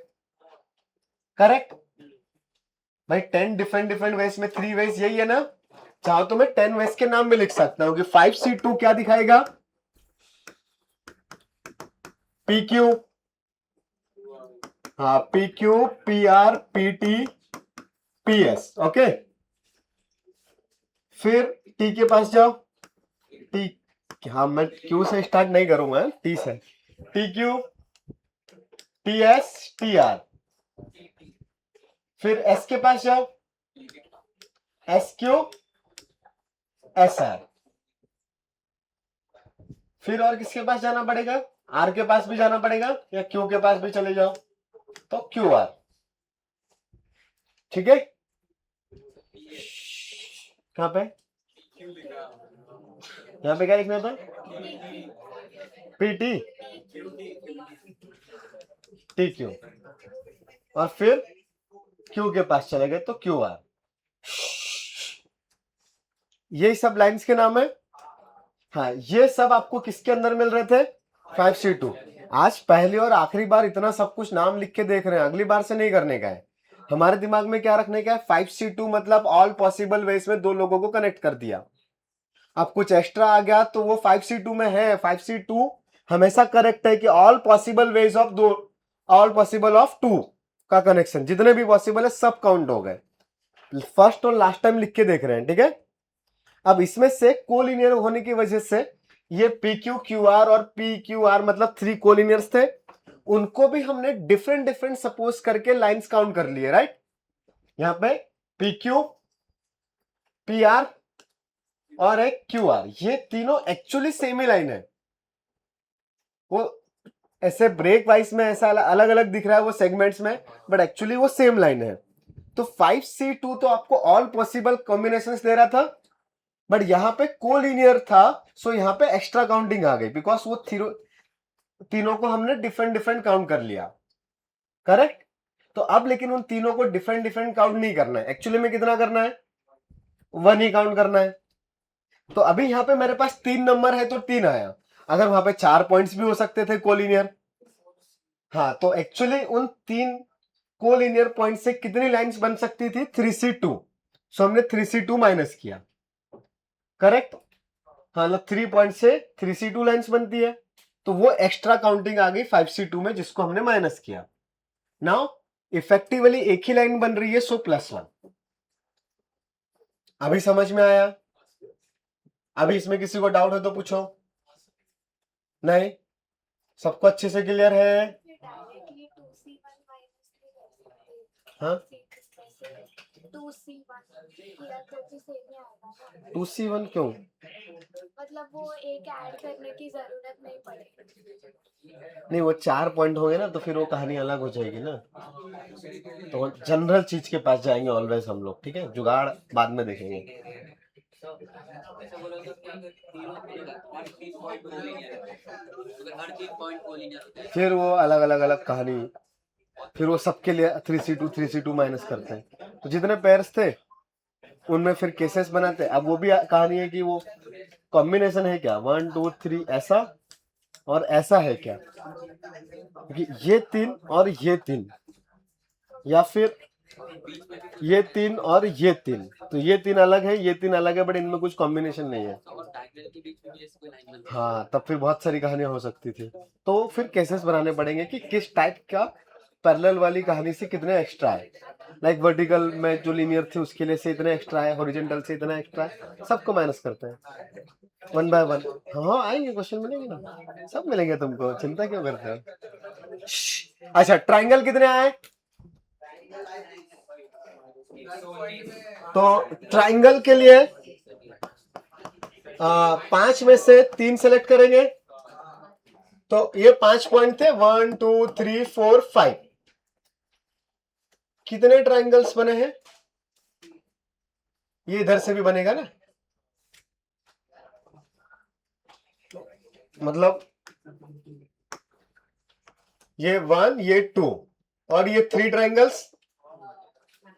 करेक्ट भाई। 10 डिफरेंट वेज में 3 वेज यही है ना। चाहो तो मैं 10 वेज के नाम भी लिख सकता हूं कि 5C2 क्या दिखाएगा? PQ, हाँ PQ, PR, PT, PS, okay. फिर T के पास जाओ, T, हाँ मैं Q से स्टार्ट नहीं करूंगा, T से। TQ, TS, TR। फिर S के पास जाओ, SQ, SR। फिर और किसके पास जाना पड़ेगा? आर के पास भी जाना पड़ेगा या क्यू के पास भी चले जाओ, तो क्यू आर। ठीक है, कहां पे, यहाँ पे क्या लिखना था, पीटी टी क्यू, और फिर क्यू के पास चले गए तो क्यू आर। ये सब लाइंस के नाम है। हाँ, ये सब आपको किसके अंदर मिल रहे थे, 5C2। आज पहली और आखिरी बार इतना सब कुछ नाम लिख के देख रहे हैं, अगली बार से नहीं करने का है। हमारे दिमाग में क्या रखने का है, 5C2 मतलब ऑल पॉसिबल वेज में दो लोगों को कनेक्ट कर दिया। अब कुछ एक्स्ट्रा आ गया तो वो 5C2 में है। 5C2 हमेशा करेक्ट है कि ऑल पॉसिबल वेज ऑफ दो, ऑल पॉसिबल ऑफ टू का कनेक्शन, जितने भी पॉसिबल है सब काउंट हो गए। फर्स्ट और लास्ट टाइम लिख के देख रहे हैं, ठीक है। अब इसमें से कोलिनियर होने की वजह से ये PQ QR और PQR मतलब 3 कोलिनियर्स थे, उनको भी हमने डिफरेंट डिफरेंट सपोज करके लाइंस काउंट कर लिए, राइट। यहां पे PQ PR और एक QR, ये तीनों एक्चुअली सेम ही लाइन है। वो ऐसे ब्रेक वाइज में ऐसा अलग अलग दिख रहा है वो सेगमेंट्स में, बट एक्चुअली वो सेम लाइन है। तो 5C2 तो आपको ऑल पॉसिबल कॉम्बिनेशंस दे रहा था, बट यहां पे कोलिनियर था, सो यहां पे एक्स्ट्रा काउंटिंग आ गई, बिकॉज वो तीनों को हमने डिफरेंट डिफरेंट काउंट कर लिया, करेक्ट। तो अब लेकिन उन तीनों को डिफरेंट डिफरेंट काउंट नहीं करना है, एक्चुअली में कितना करना है, 1 ही काउंट करना है। तो अभी यहां पे मेरे पास 3 नंबर है तो 3 आया, अगर वहां पे 4 पॉइंट्स भी हो सकते थे कोलिनियर। हाँ, तो एक्चुअली उन 3 कोलिनियर पॉइंट से कितनी लाइंस बन सकती थी, 3C2। सो हमने 3C2 माइनस किया, करेक्ट। हाँ, मतलब 3 पॉइंट से 3C2 लाइंस बनती है, तो वो एक्स्ट्रा काउंटिंग आ गई 5C2 में, जिसको हमने माइनस किया। नाउ इफेक्टिवली एक ही लाइन बन रही है, सो +1। अभी समझ में आया? अभी इसमें किसी को डाउट है तो पूछो। नहीं, सबको अच्छे से क्लियर है? हाँ, 2C1 क्यों? मतलब वो एक ऐड करने की जरूरत नहीं पड़ेगी। नहीं, वो 4 पॉइंट हो गए ना तो फिर वो कहानी अलग हो जाएगी ना। तो जनरल चीज के पास जाएंगे ऑलवेज हम लोग, ठीक है, जुगाड़ बाद में देखेंगे। तो ऐसा बोलो तो कि अगर तीनों हर चीज पॉइंट कोलिनियर है, अगर हर चीज पॉइंट कोलिनियर होता है, फिर वो अलग अलग अलग कहानी, फिर वो सबके लिए 3C2 माइनस करते हैं। तो जितने पेयर्स थे उनमें फिर केसेस बनाते हैं। अब वो भी कहानी है कि वो कॉम्बिनेशन है क्या, 1 2 3 ऐसा और ऐसा है क्या, क्योंकि ये 3 और ये 3, या फिर ये 3 और ये 3, तो ये 3 अलग है, ये 3 अलग है, बट इनमें कुछ कॉम्बिनेशन नहीं है। और डायगोनल के बीच में भी ऐसी कोई लाइन बनती है। हाँ, तब फिर बहुत सारी कहानियां हो सकती थी। तो फिर केसेस बनाने पड़ेंगे कि किस टाइप का पैरेलल वाली कहानी से कितने एक्स्ट्रा है। लाइक वर्टिकल में जो लीनियर थे उसके लिए से इतने एक्स्ट्रा है, हॉरिजॉन्टल से इतना एक्स्ट्रा है, सबको माइनस करते हैं 1 बाय 1। हाँ, आएंगे क्वेश्चन, मिलेंगे ना, सब मिलेंगे तुमको, चिंता क्यों करते हो। अच्छा, ट्राइंगल कितने आए? तो ट्राइंगल के लिए 5 में से 3 सेलेक्ट करेंगे, तो ये 5 पॉइंट थे, 1 2 3 4 5। कितने ट्राइंगल्स बने हैं? ये इधर से भी बनेगा ना, मतलब ये 1 ये 2 और ये 3 ट्राइंगल्स।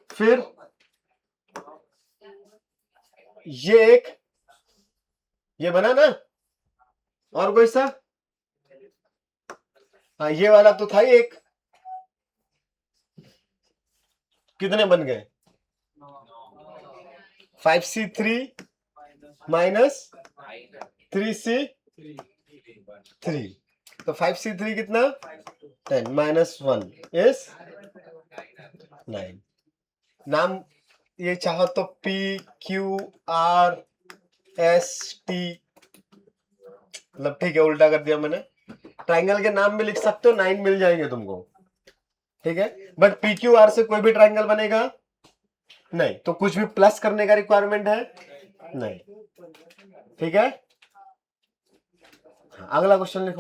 फिर ये एक, ये बना ना, और कोई सा? हाँ, ये वाला तो था ही एक। कितने बन गए? 5C3 माइनस 3C3, तो 5C3 कितना, 10 माइनस 1 इज 9। नाम ये चाहो तो PQRST, मतलब ठीक है, उल्टा कर दिया मैंने। ट्राइंगल के नाम भी लिख सकते हो, 9 मिल जाएंगे तुमको, ठीक है। बट PQR से कोई भी ट्राइंगल बनेगा नहीं, तो कुछ भी प्लस करने का रिक्वायरमेंट है नहीं, ठीक है। अगला क्वेश्चन लिखो।